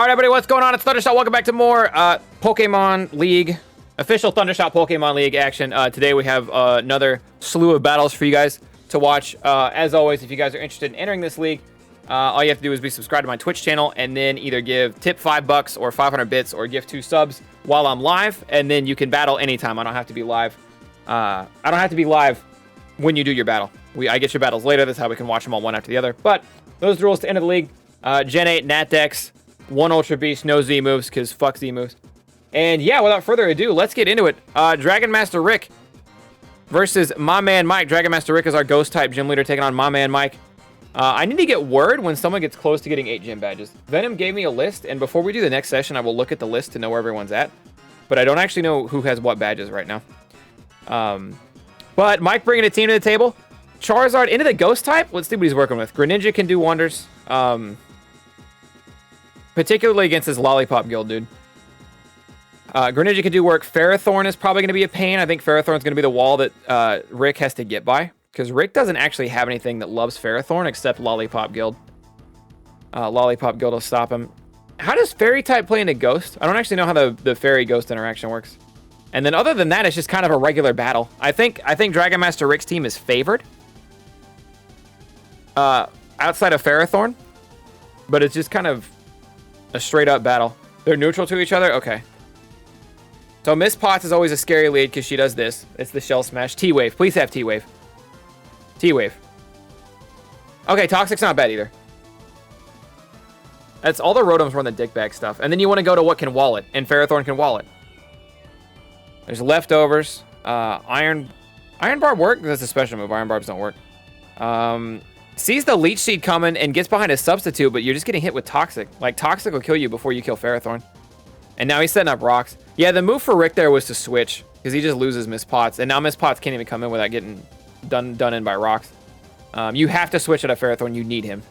All right, everybody, what's going on? It's Thundershot. Welcome back to more Pokemon League, official Thundershot Pokemon League action. Today we have another slew of battles for you guys to watch. As always, if you guys are interested in entering this league, all you have to do is be subscribed to my Twitch channel and then either tip $5 or 500 bits or give 2 subs while I'm live, and then you can battle anytime. I don't have to be live. I don't have to be live when you do your battle. I get your battles later. That's how we can watch them all one after the other. But those are the rules to enter the league. Gen 8 Nat Dex. 1 Ultra Beast, no Z moves, because fuck Z moves. And yeah, without further ado, let's get into it. Dragon Master Rick versus my man Mike. Dragon Master Rick is our ghost type gym leader taking on my man Mike. I need to get word when someone gets close to getting 8 gym badges. Venom gave me a list, and before we do the next session, I will look at the list to know where everyone's at. But I don't actually know who has what badges right now. But Mike bringing a team to the table. Charizard into the ghost type. Let's see what he's working with. Greninja can do wonders. Particularly against this Lollipop Guild, dude. Greninja can do work. Ferrothorn is probably going to be a pain. I think Ferrothorn's going to be the wall that Rick has to get by. Because Rick doesn't actually have anything that loves Ferrothorn except Lollipop Guild. Lollipop Guild will stop him. How does Fairy type play into Ghost? I don't actually know how the Fairy Ghost interaction works. And then other than that, it's just kind of a regular battle. I think Dragon Master Rick's team is favored. Outside of Ferrothorn. But it's just kind of a straight up battle. They're neutral to each other? Okay. So Miss Potts is always a scary lead because she does this. It's the Shell Smash. T-Wave. Please have T-Wave. T-Wave. Okay, Toxic's not bad either. That's all the Rotoms run the dick bag stuff. And then you want to go to what can wall it. And Ferrothorn can wall it. There's leftovers. Iron Barb work? That's a special move. Iron Barbs don't work. Sees the Leech Seed coming and gets behind a substitute, but you're just getting hit with Toxic. Like, Toxic will kill you before you kill Ferrothorn. And now he's setting up rocks. Yeah, the move for Rick there was to switch, because he just loses Miss Potts. And now Miss Potts can't even come in without getting done in by rocks. You have to switch at a Ferrothorn. You need him.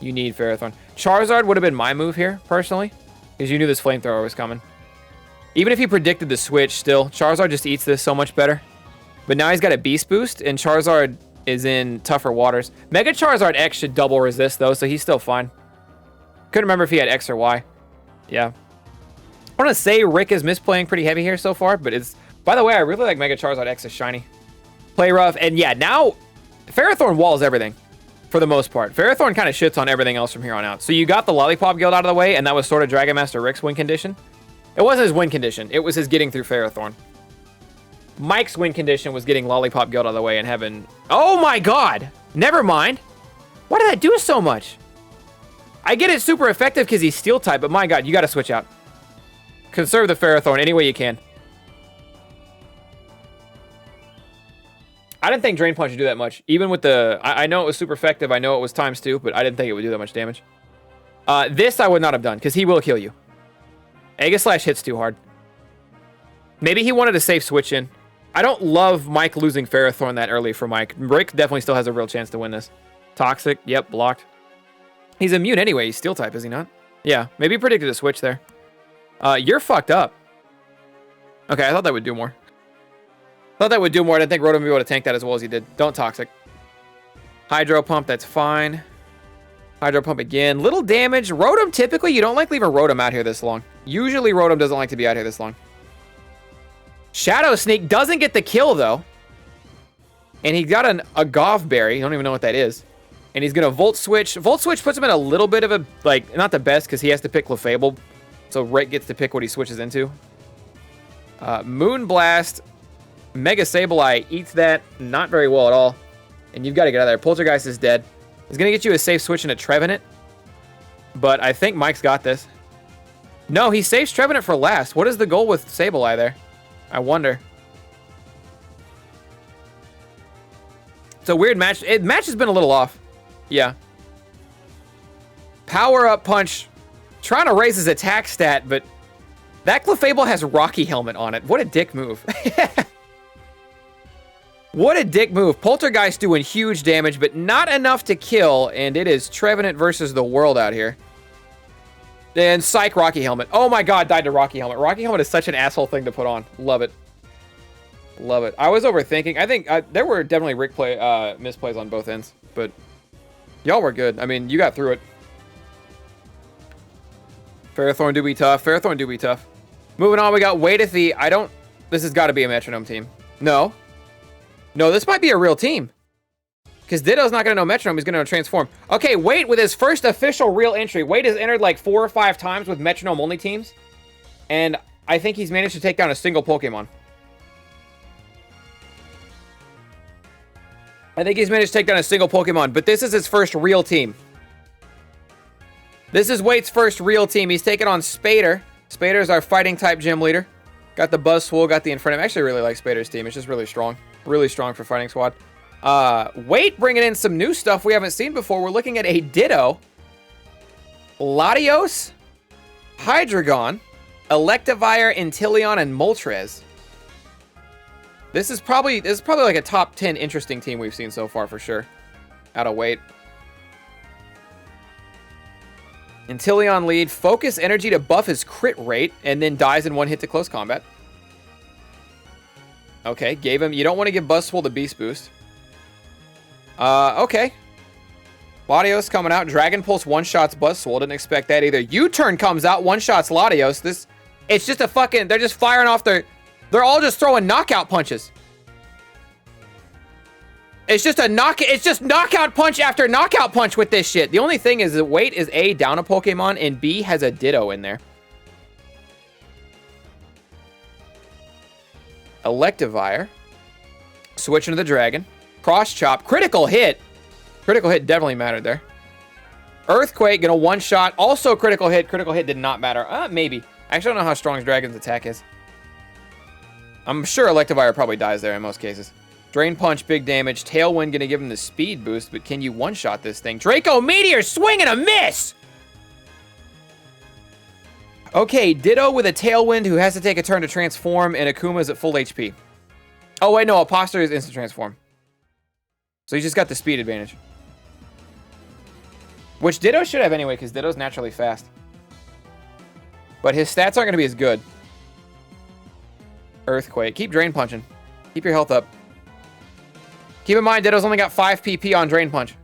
You need Ferrothorn. Charizard would have been my move here, personally, because you knew this Flamethrower was coming. Even if he predicted the switch, still, Charizard just eats this so much better. But now he's got a Beast Boost, and Charizard is in tougher waters. Mega Charizard X should double resist, though, so he's still fine. Couldn't remember if he had X or Y. Yeah. I want to say Rick is misplaying pretty heavy here so far, but it's... By the way, I really like Mega Charizard X is shiny. Play rough, and yeah, now... Ferrothorn walls everything, for the most part. Ferrothorn kind of shits on everything else from here on out. So you got the Lollipop Guild out of the way, and that was sort of Dragon Master Rick's win condition. It wasn't his win condition. It was his getting through Ferrothorn. Mike's win condition was getting Lollipop Guild out of the way and having... Oh my god! Never mind. Why did that do so much? I get it super effective because he's Steel type, but my god, you gotta switch out. Conserve the Ferrothorn any way you can. I didn't think Drain Punch would do that much. Even with the... I know it was super effective. I know it was ×2, but I didn't think it would do that much damage. This I would not have done because he will kill you. Aegislash hits too hard. Maybe he wanted a safe switch in. I don't love Mike losing Ferrothorn that early for Mike. Rick definitely still has a real chance to win this. Toxic, yep, blocked. He's immune anyway. He's Steel type, is he not? Yeah, maybe he predicted a switch there. You're fucked up. Okay, I thought that would do more. I didn't think Rotom would be able to tank that as well as he did. Don't Toxic. Hydro Pump, that's fine. Hydro Pump again. Little damage. Rotom, typically, you don't like leave a Rotom out here this long. Usually, Rotom doesn't like to be out here this long. Shadow Sneak doesn't get the kill, though. And he got a Golf Berry. I don't even know what that is. And he's going to Volt Switch. Volt Switch puts him in a little bit of a, like, not the best because he has to pick Clefable. So Rick gets to pick what he switches into. Moon Blast. Mega Sableye eats that. Not very well at all. And you've got to get out of there. Poltergeist is dead. He's going to get you a safe switch into Trevenant. But I think Mike's got this. No, he saves Trevenant for last. What is the goal with Sableye there? I wonder. It's a weird match. Match has been a little off. Yeah. Power Up Punch. Trying to raise his attack stat, but that Clefable has Rocky Helmet on it. What a dick move. What a dick move. Poltergeist doing huge damage, but not enough to kill, and it is Trevenant versus the world out here. And Psych Rocky Helmet. Oh my god, died to Rocky Helmet. Rocky Helmet is such an asshole thing to put on. Love it. Love it. I was overthinking. I think there were definitely Rick misplays on both ends, but y'all were good. I mean, you got through it. Ferrothorn do be tough. Ferrothorn do be tough. Moving on, we got Wait at the... This has got to be a Metronome team. No. No, this might be a real team. Because Ditto's not going to know Metronome. He's going to know Transform. Okay, Wait, with his first official real entry. Wait has entered like 4 or 5 times with Metronome-only teams. And I think he's managed to take down a single Pokemon. But this is his first real team. This is Wait's first real team. He's taking on Spader. Spader's our fighting type gym leader. Got the Buzzwole, got the Inferno. I actually really like Spader's team. It's just really strong. Really strong for fighting squad. Wait, bringing in some new stuff we haven't seen before. We're looking at a Ditto, Latios, Hydreigon, Electivire, Inteleon, and Moltres. This is probably like a top 10 interesting team we've seen so far for sure. Out of Wait. Inteleon lead, focus energy to buff his crit rate, and then dies in one hit to close combat. Okay, gave him... You don't want to give Buzzwole the Beast Boost. Okay. Latios coming out. Dragon Pulse one-shots Buzzwole. Didn't expect that either. U-turn comes out, one-shots Latios. This... It's just a fucking... They're just firing off their... They're all just throwing knockout punches. It's just knockout punch after knockout punch with this shit. The only thing is that Wait is A, down a Pokemon, and B, has a Ditto in there. Electivire. Switching to the Dragon. Cross Chop. Critical hit. Critical hit definitely mattered there. Earthquake, gonna one-shot. Also critical hit. Critical hit did not matter. Maybe. I actually don't know how strong his Dragon's attack is. I'm sure Electivire probably dies there in most cases. Drain Punch, big damage. Tailwind gonna give him the speed boost, but can you one-shot this thing? Draco Meteor, swing and a miss! Okay, Ditto with a Tailwind who has to take a turn to transform, and Akuma's at full HP. Oh, wait, no, Apostle is instant transform. So he's just got the speed advantage. Which Ditto should have anyway, because Ditto's naturally fast. But his stats aren't going to be as good. Earthquake. Keep Drain Punching. Keep your health up. Keep in mind, Ditto's only got 5 PP on Drain Punch.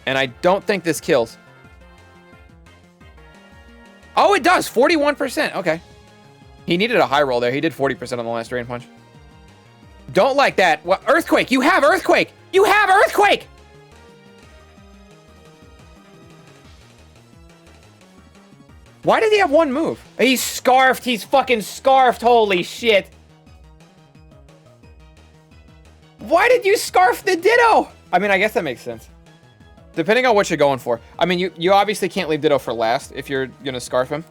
And I don't think this kills. Oh, it does! 41%. Okay. He needed a high roll there. He did 40% on the last Drain Punch. Don't like that. What? Earthquake! You have Earthquake! You have Earthquake! Why did he have one move? He's scarfed. He's fucking scarfed. Holy shit. Why did you scarf the Ditto? I mean, I guess that makes sense. Depending on what you're going for. I mean, you obviously can't leave Ditto for last if you're going to scarf him.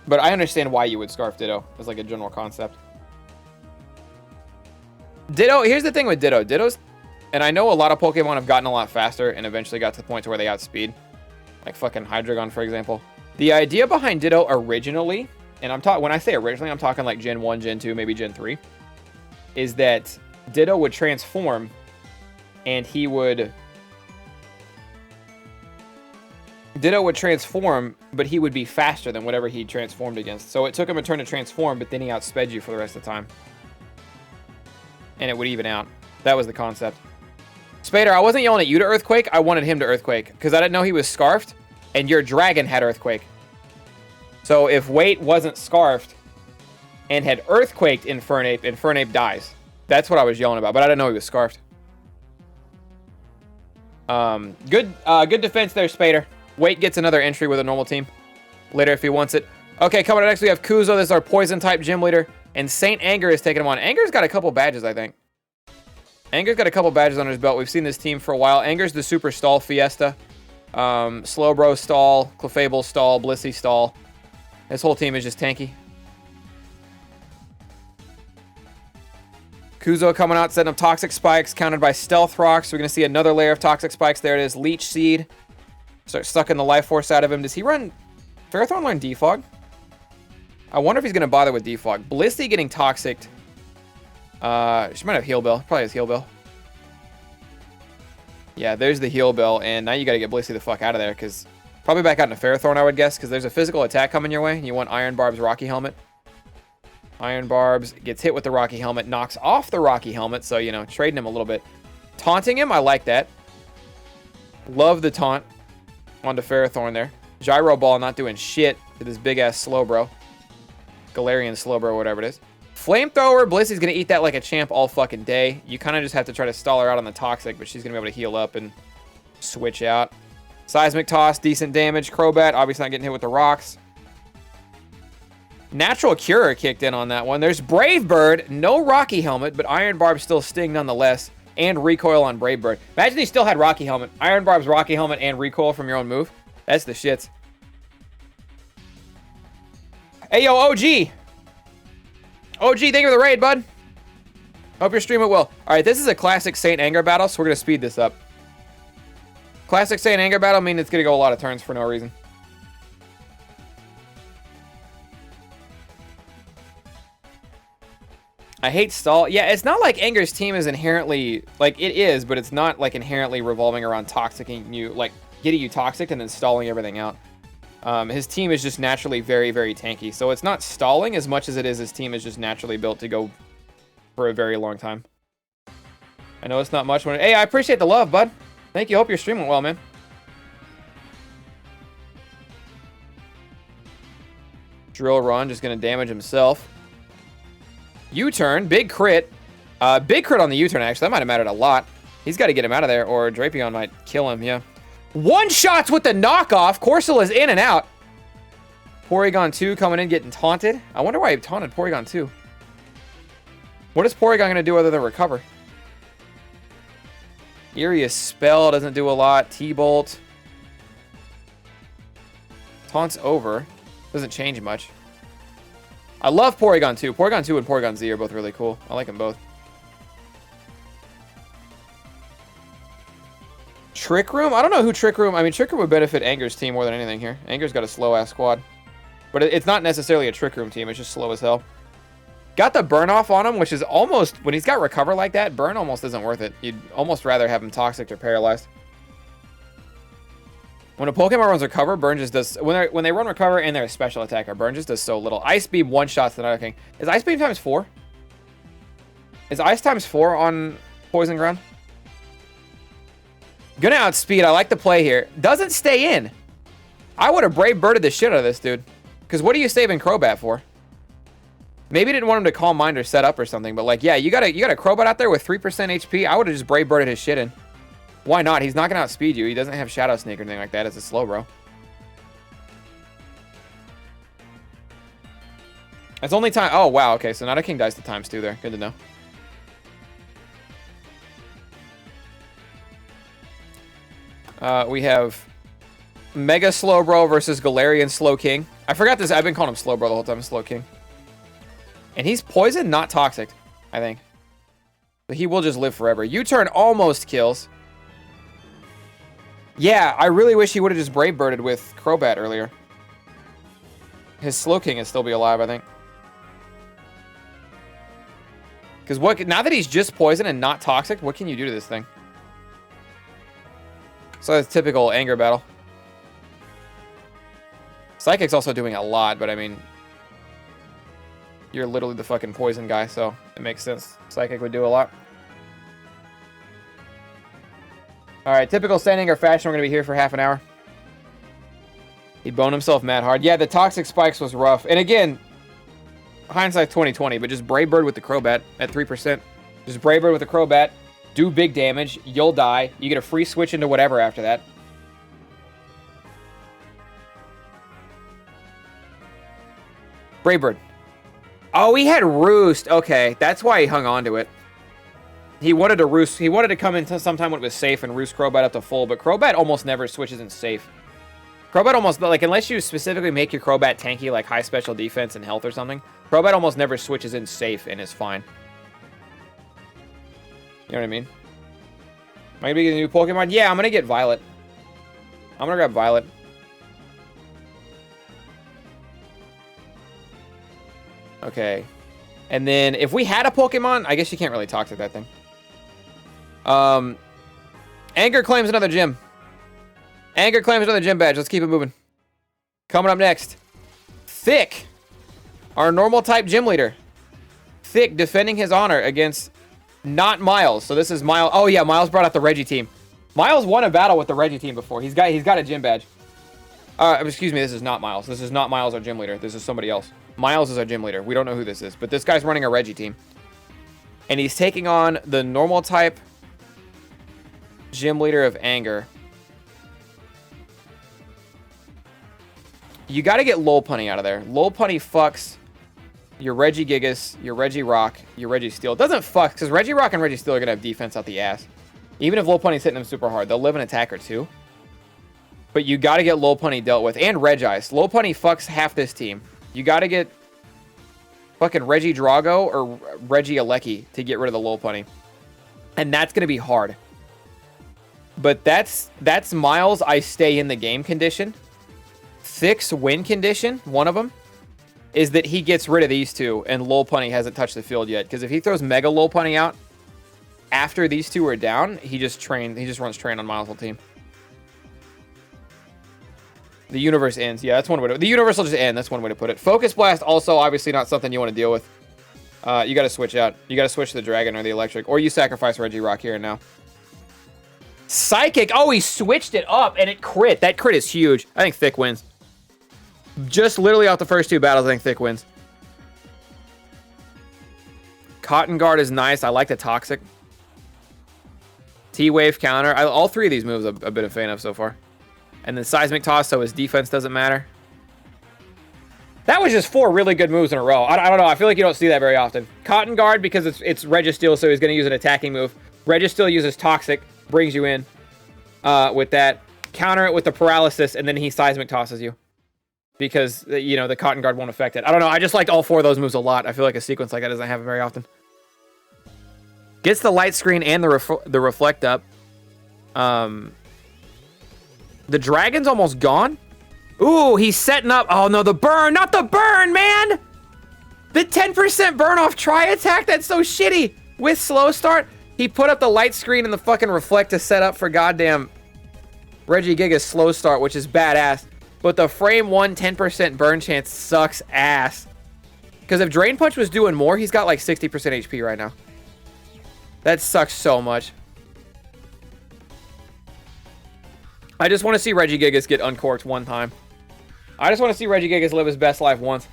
But I understand why you would scarf Ditto as like a general concept. Ditto, here's the thing with Ditto. Ditto's, and I know a lot of Pokemon have gotten a lot faster and eventually got to the point to where they outspeed. Like fucking Hydreigon, for example. The idea behind Ditto originally, and when I say originally, I'm talking like Gen 1, Gen 2, maybe Gen 3, is that Ditto would transform and he would... Ditto would transform, but he would be faster than whatever he transformed against. So it took him a turn to transform, but then he outsped you for the rest of the time. And it would even out. That was the concept. Spader, I wasn't yelling at you to Earthquake. I wanted him to Earthquake, because I didn't know he was scarfed, and your dragon had Earthquake. So if Wait wasn't scarfed and had Earthquaked Infernape, Infernape dies. That's what I was yelling about, but I didn't know he was scarfed. Good defense there, Spader. Wait gets another entry with a normal team later if he wants it. Okay, coming up next we have Kuzo. This is our poison-type gym leader. And Saint Anger is taking him on. Anger's got a couple badges, I think. Anger's got a couple badges under his belt. We've seen this team for a while. Anger's the Super Stall Fiesta. Slowbro Stall, Clefable Stall, Blissey Stall. This whole team is just tanky. Kuzo coming out, setting up Toxic Spikes, countered by Stealth Rocks. We're going to see another layer of Toxic Spikes. There it is. Leech Seed. Start sucking the life force out of him. Does he run... Ferrothorn learn Defog? I wonder if he's going to bother with Defog. Blissey getting Toxic. She might have Heal Bell. Probably has Heal Bell. Yeah, there's the Heal Bell. And now you got to get Blissey the fuck out of there. Because probably back out into Ferrothorn, I would guess. Because there's a physical attack coming your way. And you want Iron Barb's Rocky Helmet. Iron Barbs gets hit with the Rocky Helmet. Knocks off the Rocky Helmet. So, you know, trading him a little bit. Taunting him, I like that. Love the taunt. onto Ferrothorn there. Gyro Ball not doing shit to this big-ass Slowbro. Galarian Slowbro, whatever it is. Flamethrower, Blissey's going to eat that like a champ all fucking day. You kind of just have to try to stall her out on the Toxic, but she's going to be able to heal up and switch out. Seismic Toss, decent damage. Crobat, obviously not getting hit with the rocks. Natural Cure kicked in on that one. There's Brave Bird, no Rocky Helmet, but Iron Barb still sting nonetheless. And Recoil on Brave Bird. Imagine he still had Rocky Helmet. Iron Barb's Rocky Helmet and Recoil from your own move. That's the shits. Hey, yo, OG. OG, thank you for the raid, bud. Hope you're streaming well. All right, this is a classic Saint Anger battle, so we're going to speed this up. Classic Saint Anger battle means it's going to go a lot of turns for no reason. I hate stall. Yeah, it's not like Anger's team is inherently, like, it is, but it's not, like, inherently revolving around toxicing you, like, getting you toxic and then stalling everything out. His team is just naturally very, very tanky. So it's not stalling as much as it is his team is just naturally built to go for a very long time. I know it's not much. Hey, I appreciate the love, bud. Thank you. Hope you're streaming well, man. Drill Run just going to damage himself. U-turn. Big crit. Big crit on the U-turn, actually. That might have mattered a lot. He's got to get him out of there, or Drapion might kill him, yeah. One-shots with the knockoff. Corsola is in and out. Porygon 2 coming in, getting taunted. I wonder why he taunted Porygon 2. What is Porygon going to do other than recover? Irius Spell doesn't do a lot. T-Bolt. Taunts over. Doesn't change much. I love Porygon 2. Porygon 2 and Porygon Z are both really cool. I like them both. Trick Room? I don't know who Trick Room... I mean, Trick Room would benefit Anger's team more than anything here. Anger's got a slow-ass squad. But it's not necessarily a Trick Room team. It's just slow as hell. Got the Burn Off on him, which is almost... When he's got Recover like that, Burn almost isn't worth it. You'd almost rather have him Toxic or Paralyzed. When a Pokemon runs Recover, Burn just does... When they run Recover and they're a special attacker, Burn just does so little. Ice Beam one-shots the Night King. Is Ice Beam times 4? Is Ice times 4 on Poison Ground? Gonna outspeed. I like the play here. Doesn't stay in. I would have Brave Birded the shit out of this dude. Because what are you saving Crobat for? Maybe didn't want him to Calm Mind or set up or something. But like, yeah, you got a Crobat out there with 3% HP. I would have just Brave Birded his shit in. Why not? He's not gonna outspeed you. He doesn't have Shadow Sneak or anything like that. It's a Slowbro. It's only time. Oh wow. Okay, so Night King dies to ×2 there. Good to know. We have Mega Slowbro versus Galarian Slowking. I forgot this. I've been calling him Slowbro the whole time. Slowking. And he's poison, not toxic, I think. But he will just live forever. U-turn almost kills. Yeah, I really wish he would have just Brave Birded with Crobat earlier. His Slowking would still be alive, I think. Because now that he's just poison and not toxic, what can you do to this thing? So that's typical Anger battle. Psychic's also doing a lot, but I mean... You're literally the fucking poison guy, so it makes sense. Psychic would do a lot. Alright, typical Saint Anger fashion. We're going to be here for half an hour. He boned himself mad hard. Yeah, the Toxic Spikes was rough. And again, hindsight 2020, but just Brave Bird with the Crobat at 3%. Just Brave Bird with the Crobat. Do big damage. You'll die. You get a free switch into whatever after that. Brave Bird. Oh, he had Roost. Okay, that's why he hung on to it. He wanted to Roost. He wanted to come in sometime when it was safe and Roost Crobat up to full, but Crobat almost never switches in safe. Crobat almost, like, unless you specifically make your Crobat tanky, like high special defense and health or something, Crobat almost never switches in safe and is fine. You know what I mean? Am I going to get a new Pokemon? Yeah, I'm going to get Violet. I'm going to grab Violet. Okay. And then if we had a Pokemon, I guess you can't really talk to that thing. Anger claims another gym. Anger claims another gym badge. Let's keep it moving. Coming up next. Thick. Our normal type gym leader. Thick defending his honor against not Miles. So this is Miles. Oh yeah, Miles brought out the Reggie team. Miles won a battle with the Reggie team before. He's got a gym badge. Excuse me, this is not Miles. This is not Miles, our gym leader. This is somebody else. Miles is our gym leader. We don't know who this is, but this guy's running a Reggie team. And he's taking on the normal type gym leader of Anger. You got to get Lolpunny out of there. Lolpunny fucks your Reggie Gigas, your Reggie Rock, your Reggie Steel. It doesn't fuck, because Reggie Rock and Reggie Steel are going to have defense out the ass. Even if Lolpunny's hitting them super hard, they'll live an attacker too. But you got to get Lolpunny dealt with. And Regice. Lolpunny fucks half this team. You got to get fucking Reggie Drago or Reggie Alecki to get rid of the Lolpunny. And that's going to be hard. But that's Miles, I stay in the game condition. Thick's win condition, one of them, is that he gets rid of these two and Lolpunny hasn't touched the field yet. Because if he throws Mega Lolpunny out after these two are down, he just runs train on Miles' whole team. The universe ends. Yeah, that's one way to... The universe will just end. That's one way to put it. Focus Blast, also obviously not something you want to deal with. You got to switch out. You got to switch to the Dragon or the Electric. Or you sacrifice Reggie Rock here and now. Psychic. Oh, he switched it up and it crit. That crit is huge. I think Thick wins. Just literally off the first two battles, I think Thick wins. Cotton Guard is nice. I like the Toxic. T-Wave counter. All three of these moves I've been a fan of so far. And then Seismic Toss, so his defense doesn't matter. That was just 4 really good moves in a row. I don't know. I feel like you don't see that very often. Cotton Guard, because it's Registeel, so he's going to use an attacking move. Registeel uses Toxic, brings you in with that. Counter it with the Paralysis, and then he Seismic Tosses you. Because, you know, the Cotton Guard won't affect it. I don't know. I just liked all 4 of those moves a lot. I feel like a sequence like that doesn't happen very often. Gets the Light Screen and the Reflect up. The Dragon's almost gone. Ooh, he's setting up. Oh, no, the burn. Not the burn, man. The 10% burn off Tri-Attack. That's so shitty. With Slow Start, he put up the Light Screen and the fucking Reflect to set up for goddamn Reggie Giga's Slow Start, which is badass. But the frame 1 10% burn chance sucks ass. Because if Drain Punch was doing more, he's got like 60% HP right now. That sucks so much. I just want to see Reggie Gigas get uncorked one time. I just want to see Reggie Gigas live his best life once.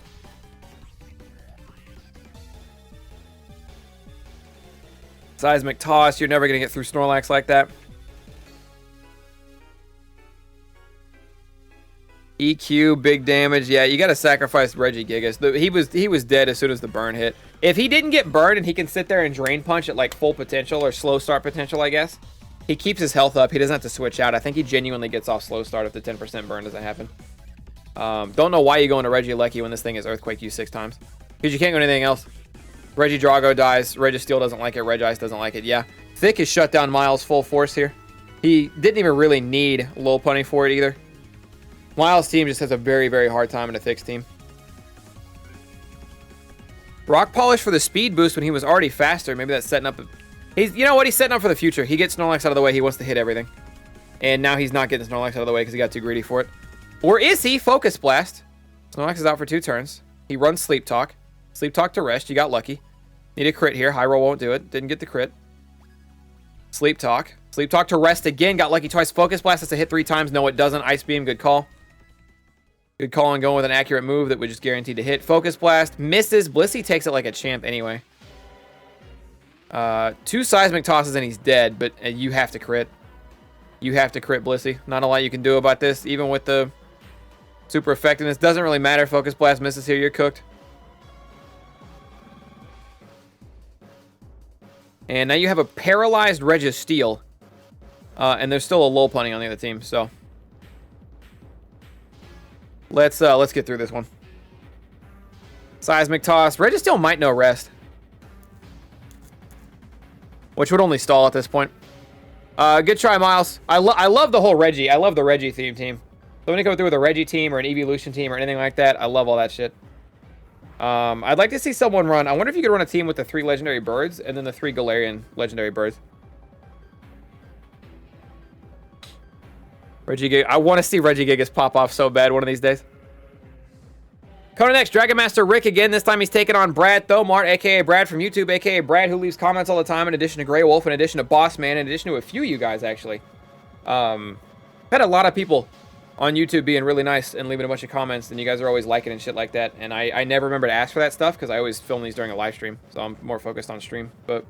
Seismic Toss. You're never going to get through Snorlax like that. EQ, big damage. Yeah, you got to sacrifice Reggie Gigas. He was dead as soon as the burn hit. If he didn't get burned and he can sit there and Drain Punch at like full potential or slow start potential, I guess. He keeps his health up. He doesn't have to switch out. I think he genuinely gets off slow start if the 10% burn doesn't happen. Don't know why you go into Reggie Lecky when this thing is Earthquake you 6 times. Because you can't go anything else. Reggie Drago dies. Registeel doesn't like it. Regice doesn't like it. Yeah. Thick has shut down Miles full force here. He didn't even really need Lolpunny for it either. Miles' team just has a very, very hard time in a Thick's team. Rock Polish for the speed boost when he was already faster. Maybe that's setting up... You know what? He's setting up for the future. He gets Snorlax out of the way. He wants to hit everything. And now he's not getting Snorlax out of the way because he got too greedy for it. Or is he? Focus Blast. Snorlax is out for 2 turns. He runs Sleep Talk. Sleep Talk to rest. You got lucky. Need a crit here. High Roll won't do it. Didn't get the crit. Sleep Talk. Sleep Talk to rest again. Got lucky twice. Focus Blast has to hit 3 times. No, it doesn't. Ice Beam. Good call. Good call on going with an accurate move that was just guaranteed to hit. Focus Blast. Misses. Blissey takes it like a champ anyway. 2 Seismic Tosses and he's dead, but you have to crit. You have to crit Blissey. Not a lot you can do about this, even with the super effectiveness. Doesn't really matter. Focus Blast misses here. You're cooked. And now you have a paralyzed Registeel. And there's still a Lolpunny on the other team, so... Let's get through this one. Seismic Toss. Registeel might know rest. Which would only stall at this point. Good try, Miles. I love the whole Reggie. I love the Reggie theme team. So when you come through with a Reggie team or an Evolution team or anything like that, I love all that shit. I'd like to see someone run... I wonder if you could run a team with the 3 legendary birds and then the 3 Galarian legendary birds. Reggie Gigas. I want to see Reggie Gigas pop off so bad one of these days. Coming next, Dragon Master Rick again. This time he's taking on Brad Thomart, a.k.a. Brad from YouTube, a.k.a. Brad who leaves comments all the time, in addition to Grey Wolf, in addition to Boss Man, in addition to a few of you guys, actually. Had a lot of people on YouTube being really nice and leaving a bunch of comments, and you guys are always liking and shit like that. And I never remember to ask for that stuff because I always film these during a live stream, so I'm more focused on stream. But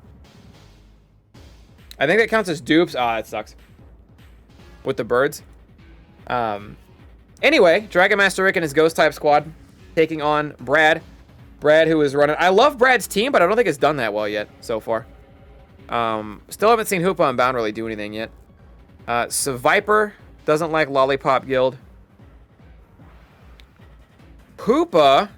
I think that counts as dupes. Ah, that sucks. With the birds. Anyway, Dragon Master Rick and his Ghost type squad taking on Brad. Brad, who is running. I love Brad's team, but I don't think it's done that well yet so far. Still haven't seen Hoopa Unbound really do anything yet. So Viper doesn't like Lollipop Guild. Hoopa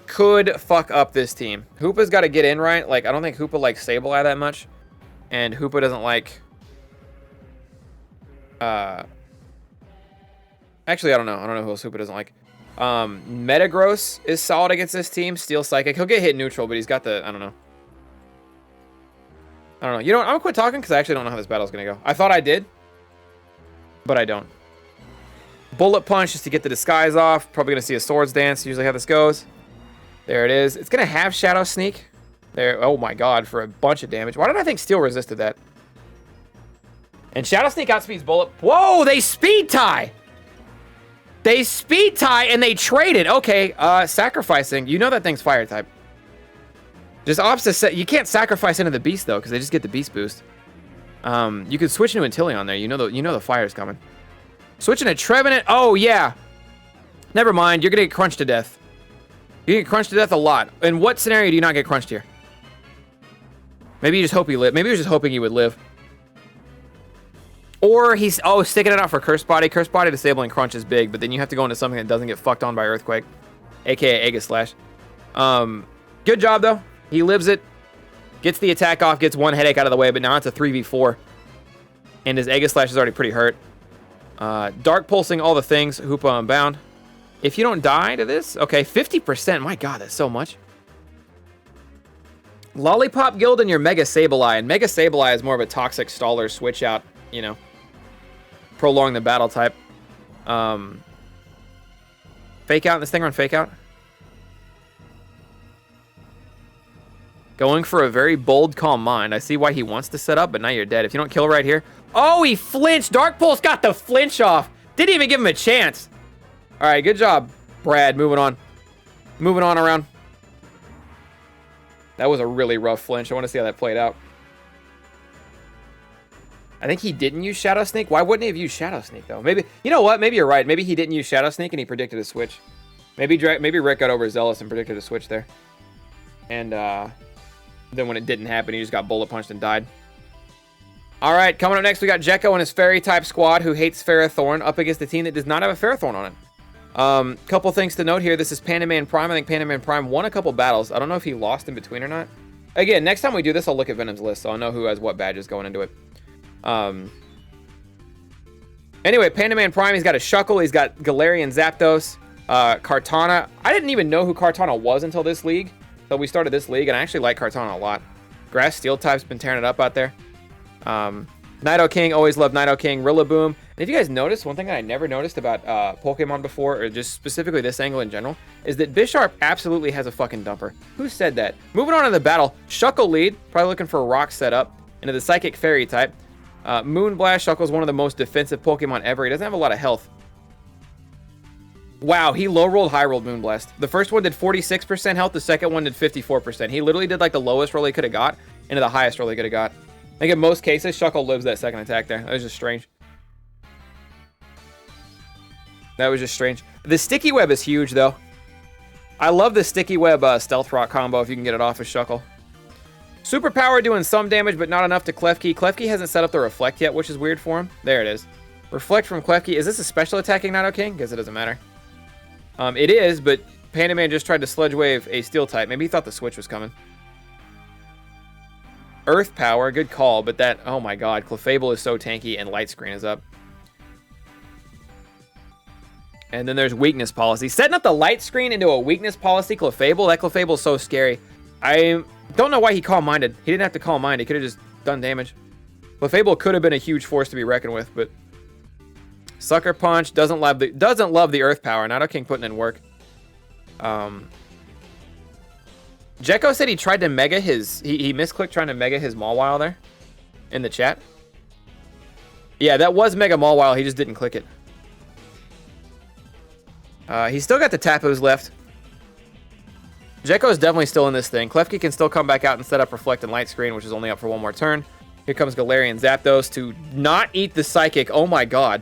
could fuck up this team. Hoopa's got to get in right. Like, I don't think Hoopa likes Sableye that much. And Hoopa doesn't like... Actually, I don't know. I don't know who else Hoopa doesn't like. Metagross is solid against this team. Steel Psychic. He'll get hit neutral, but he's got the... I don't know. You know what? I'm going to quit talking because I actually don't know how this battle's going to go. I thought I did, but I don't. Bullet Punch just to get the disguise off. Probably going to see a Swords Dance. Usually how this goes. There it is. It's going to have Shadow Sneak. There. Oh my god, for a bunch of damage. Why did I think Steel resisted that? And Shadow Sneak outspeeds Bullet. Whoa, they speed tie! They speed tie and they traded. Okay, sacrificing. You know that thing's fire type. Just opposite. You can't sacrifice into the beast though, because they just get the beast boost. You could switch into Inteleon there. You know the fire's coming. Switching to Trevenant. Oh yeah. Never mind. You're gonna get crunched to death. You get crunched to death a lot. In what scenario do you not get crunched here? Maybe you just hope he lived. Maybe he was just hoping he would live. Or he's sticking it out for Curse Body. Curse Body disabling Crunch is big, but then you have to go into something that doesn't get fucked on by Earthquake, aka Aegislash. Good job though. He lives it. Gets the attack off. Gets one headache out of the way, but now it's a 3v4, and his Aegislash is already pretty hurt. Dark Pulsing all the things. Hoopa Unbound. If you don't die to this, okay, 50%. My god, that's so much. Lollipop Guild and your Mega Sableye, and Mega Sableye is more of a toxic staller switch out. You know, prolong the battle type. Fake out. This thing run fake out. Going for a very bold Calm Mind. I see why he wants to set up, but now you're dead. If you don't kill right here. Oh, he flinched. Dark Pulse got the flinch off. Didn't even give him a chance. All right, good job, Brad. Moving on. Moving on around. That was a really rough flinch. I want to see how that played out. I think he didn't use Shadow Sneak. Why wouldn't he have used Shadow Sneak, though? Maybe, you know what? Maybe you're right. Maybe he didn't use Shadow Sneak and he predicted a switch. Maybe Rick got overzealous and predicted a switch there. And then when it didn't happen, he just got bullet punched and died. All right, coming up next, we got Gecko and his Fairy-type squad who hates Ferrothorn up against a team that does not have a Ferrothorn on it. Couple things to note here. This is PandaMan Prime. I think PandaMan Prime won a couple battles. I don't know if he lost in between or not. Again, next time we do this, I'll look at Venom's list, so I'll know who has what badges going into it. Anyway, PandaMan Prime, he's got a Shuckle, he's got Galarian Zapdos, Kartana. I didn't even know who Kartana was until this league. So we started this league, and I actually like Kartana a lot. Grass Steel type's been tearing it up out there. Nidoking, always loved Nidoking. Rillaboom. And if you guys notice, one thing that I never noticed about Pokemon before, or just specifically this angle in general, is that Bisharp absolutely has a fucking dumper. Who said that? Moving on to the battle, Shuckle lead, probably looking for a rock setup into the Psychic Fairy type. Moonblast. Shuckle's one of the most defensive Pokemon ever. He doesn't have a lot of health. Wow, he low-rolled, high-rolled Moonblast. The first one did 46% health, the second one did 54%. He literally did like the lowest roll he could have got into the highest roll he could have got. I think in most cases, Shuckle lives that second attack there. That was just strange. That was just strange. The Sticky Web is huge, though. I love the Sticky Web Stealth Rock combo if you can get it off of Shuckle. Superpower doing some damage, but not enough to Klefki. Klefki hasn't set up the Reflect yet, which is weird for him. There it is. Reflect from Klefki. Is this a special attacking Nidoking? Guess it doesn't matter. It is, but PandaMan just tried to Sludge Wave a Steel type. Maybe he thought the switch was coming. Earth Power, good call, but that, oh my god, Clefable is so tanky and Light Screen is up. And then there's Weakness Policy. Setting up the Light Screen into a Weakness Policy Clefable, that Clefable is so scary. I don't know why he Calm Minded. He didn't have to Calm Mind, he could have just done damage. Clefable could have been a huge force to be reckoned with, but Sucker Punch doesn't love the Earth Power. Nidoking putting in work. Gecko said he tried to mega his... He misclicked trying to mega his Mawile there. In the chat. Yeah, that was Mega Mawile. He just didn't click it. He's still got the Tapus left. Gecko is definitely still in this thing. Klefki can still come back out and set up Reflect and Light Screen, which is only up for one more turn. Here comes Galarian Zapdos to not eat the Psychic. Oh my god.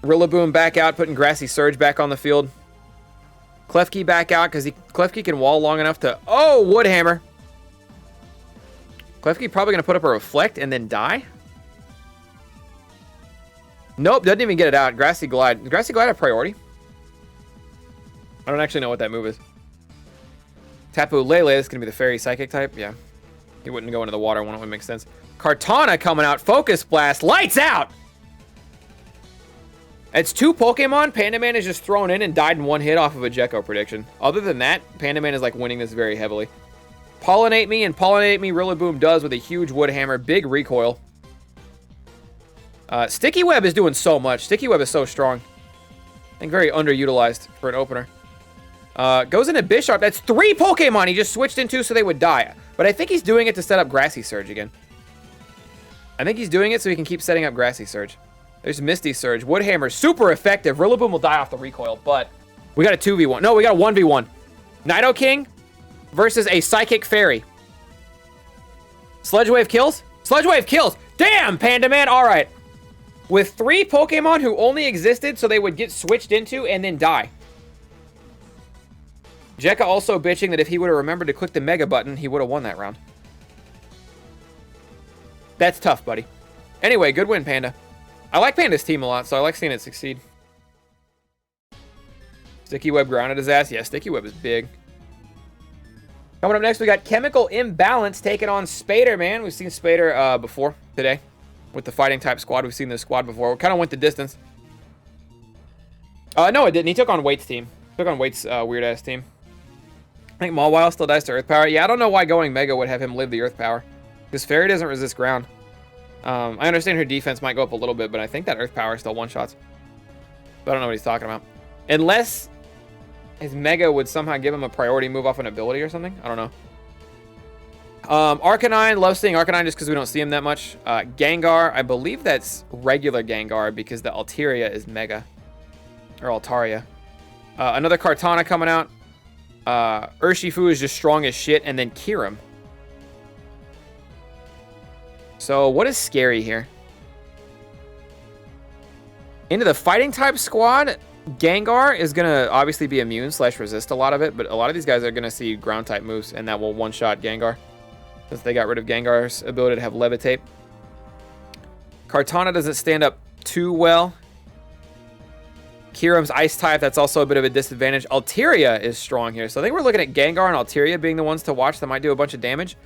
Rillaboom back out, putting Grassy Surge back on the field. Klefki back out because Klefki can wall long enough to... Oh, Woodhammer. Klefki probably going to put up a Reflect and then die. Nope, doesn't even get it out. Grassy Glide. Does Grassy Glide have priority? I don't actually know what that move is. Tapu Lele is going to be the Fairy Psychic type. Yeah. He wouldn't go into the water one. It would make sense. Kartana coming out. Focus Blast. Lights out! It's 2 Pokemon. PandaMan is just thrown in and died in one hit off of a Gecko prediction. Other than that, PandaMan is like winning this very heavily. Pollinate Me and Pollinate Me Rillaboom does with a huge Woodhammer. Big recoil. Sticky Web is doing so much. Sticky Web is so strong. I think very underutilized for an opener. Goes into Bisharp. That's 3 Pokemon he just switched into so they would die. But I think he's doing it to set up Grassy Surge again. I think he's doing it so he can keep setting up Grassy Surge. There's Misty Surge. Woodhammer, super effective. Rillaboom will die off the recoil, but we got a 2v1. No, we got a 1v1. Nidoking versus a Psychic Fairy. Sludge Wave kills? Sludge Wave kills! Damn, PandaMan! Alright. With 3 Pokemon who only existed so they would get switched into and then die. Jekka also bitching that if he would have remembered to click the Mega button, he would have won that round. That's tough, buddy. Anyway, good win, Panda. I like Panda's team a lot, so I like seeing it succeed. Sticky Web grounded his ass. Yeah, Sticky Web is big. Coming up next, we got Chemical Imbalance taking on Spader, man. We've seen Spader before today with the fighting type squad. We've seen this squad before. We kind of went the distance. No, it didn't. He took on Wait's team. Took on Wait's weird-ass team. I think Mawile still dies to Earth Power. Yeah, I don't know why going Mega would have him live the Earth Power. Because Fairy doesn't resist ground. I understand her defense might go up a little bit, but I think that Earth Power still one-shots. But I don't know what he's talking about. Unless his Mega would somehow give him a priority move off an ability or something. I don't know. Arcanine, love seeing Arcanine just because we don't see him that much. Gengar, I believe that's regular Gengar because the Altaria is Mega. Or Altaria. Another Kartana coming out. Urshifu is just strong as shit. And then Kyurem. So, what is scary here? Into the fighting type squad, Gengar is going to obviously be immune / resist a lot of it, but a lot of these guys are going to see ground type moves, and that will one-shot Gengar. Since they got rid of Gengar's ability to have Levitate. Kartana doesn't stand up too well. Kyurem's Ice type, that's also a bit of a disadvantage. Altaria is strong here, so I think we're looking at Gengar and Altaria being the ones to watch that might do a bunch of damage.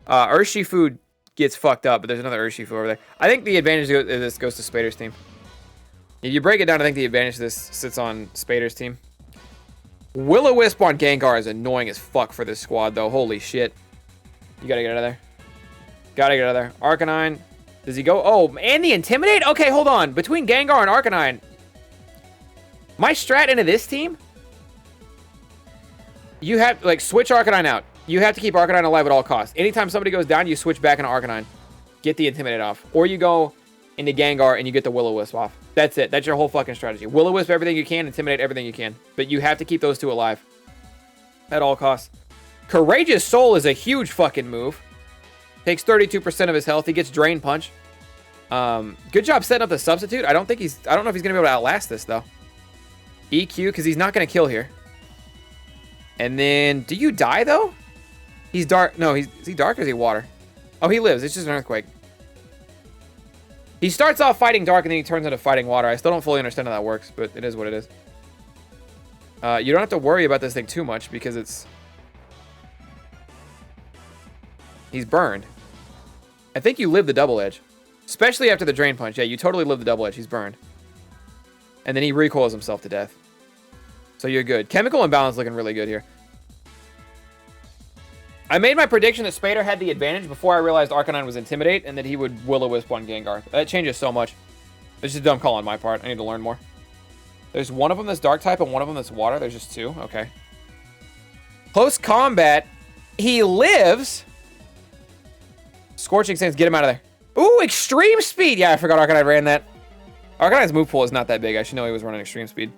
Urshifu gets fucked up, but there's another Urshifu over there. I think the advantage of this goes to Spader's team. If you break it down, I think the advantage of this sits on Spader's team. Will-O-Wisp on Gengar is annoying as fuck for this squad, though. Holy shit. You gotta get out of there. Gotta get out of there. Arcanine. Does he go? Oh, and the Intimidate? Okay, hold on. Between Gengar and Arcanine, my strat into this team, you have, like, switch Arcanine out. You have to keep Arcanine alive at all costs. Anytime somebody goes down, you switch back into Arcanine. Get the Intimidate off. Or you go into Gengar and you get the Will-O-Wisp off. That's it. That's your whole fucking strategy. Will-O-Wisp everything you can, Intimidate everything you can. But you have to keep those two alive. At all costs. Courageous Soul is a huge fucking move. Takes 32% of his health. He gets Drain Punch. Good job setting up the substitute. I don't know if he's going to be able to outlast this, though. EQ, because he's not going to kill here. And then, do you die, though? He's dark. No, is he dark or is he water? Oh, he lives. It's just an earthquake. He starts off fighting dark and then he turns into fighting water. I still don't fully understand how that works, but it is what it is. You don't have to worry about this thing too much because it's... He's burned. I think you live the double edge. Especially after the Drain Punch. Yeah, you totally live the double edge. He's burned. And then he recoils himself to death. So you're good. Chemical Imbalance looking really good here. I made my prediction that Spader had the advantage before I realized Arcanine was Intimidate and that he would Will-O-Wisp on Gengar. That changes so much. It's just a dumb call on my part. I need to learn more. There's one of them that's Dark type and one of them that's Water. There's just two. Okay. Close combat. He lives. Scorching Sands. Get him out of there. Ooh, Extreme Speed. Yeah, I forgot Arcanine ran that. Arcanine's move pool is not that big. I should know he was running Extreme Speed.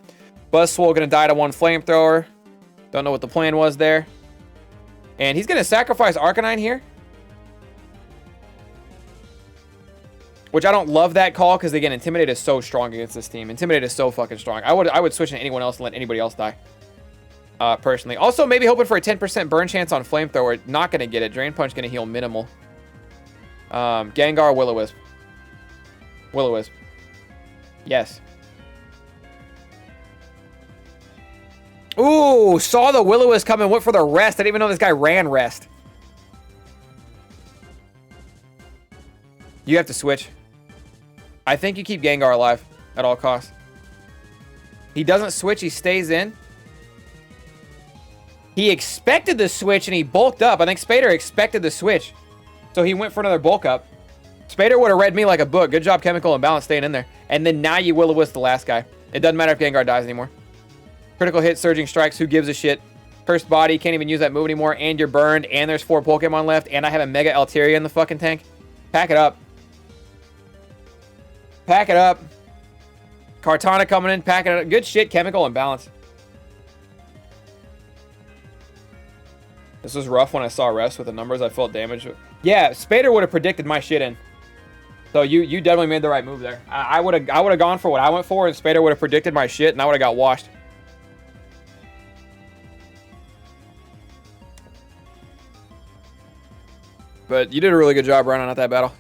Buzzswole gonna die to one flamethrower. Don't know what the plan was there. And he's gonna sacrifice Arcanine here. Which I don't love that call, because again, Intimidate is so strong against this team. Intimidate is so fucking strong. I would switch to anyone else and let anybody else die. Personally. Also, maybe hoping for a 10% burn chance on Flamethrower. Not gonna get it. Drain Punch gonna heal minimal. Gengar, Will-O-Wisp. Will-O-Wisp. Yes. Ooh, saw the Will-O-Wisp coming. Went for the rest. I didn't even know this guy ran rest. You have to switch. I think you keep Gengar alive at all costs. He doesn't switch. He stays in. He expected the switch and he bulked up. I think Spader expected the switch. So he went for another bulk up. Spader would have read me like a book. Good job, Chemical Imbalance, staying in there. And then now you Will-O-Wisp the last guy. It doesn't matter if Gengar dies anymore. Critical hit, Surging Strikes. Who gives a shit? Cursed Body. Can't even use that move anymore. And you're burned. And there's 4 Pokemon left. And I have a Mega Altaria in the fucking tank. Pack it up. Pack it up. Kartana coming in. Pack it up. Good shit, Chemical Imbalance. This was rough when I saw rest with the numbers. I felt damage. Yeah, Spader would have predicted my shit in. So you definitely made the right move there. I would have gone for what I went for, and Spader would have predicted my shit, and I would have got washed. But you did a really good job running out that battle.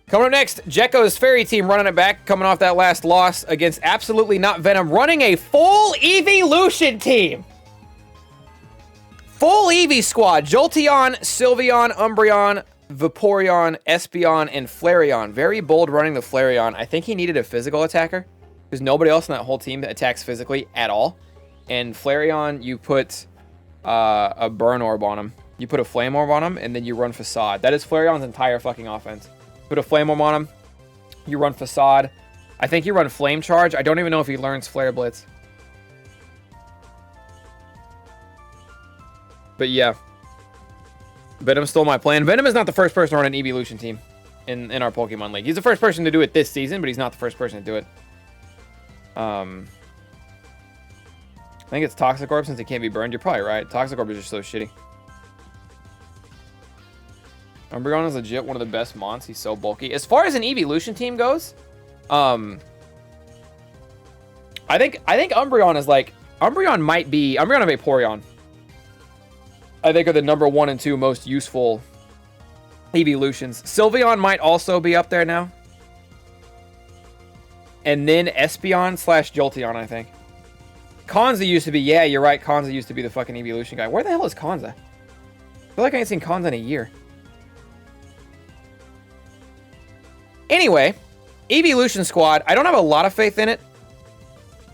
Coming up next, Gecko's Fairy Team running it back, coming off that last loss against absolutely not Venom, running a full evolution team. Full Eevee squad. Jolteon, Sylveon, Umbreon, Vaporeon, Espeon, and Flareon. Very bold running the Flareon. I think he needed a physical attacker, because nobody else in that whole team attacks physically at all. And Flareon, you put a Burn Orb on him. You put a Flame Orb on him, and then you run Facade. That is Flareon's entire fucking offense. Put a Flame Orb on him. You run Facade. I think you run Flame Charge. I don't even know if he learns Flare Blitz. But yeah. Venom stole my plan. Venom is not the first person to run an evolution team in our Pokemon League. He's the first person to do it this season, but he's not the first person to do it. I think it's Toxic Orb since it can't be burned. You're probably right. Toxic Orb is just so shitty. Umbreon is legit one of the best mons. He's so bulky. As far as an evolution team goes, I think Umbreon is like... Umbreon might be... Umbreon and Vaporeon, I think, are the number 1 and 2 most useful evolutions. Sylveon might also be up there now. And then Espeon / Jolteon, I think. Kanza used to be... Yeah, you're right. Kanza used to be the fucking evolution guy. Where the hell is Kanza? I feel like I ain't seen Kanza in a year. Anyway, evolution squad. I don't have a lot of faith in it.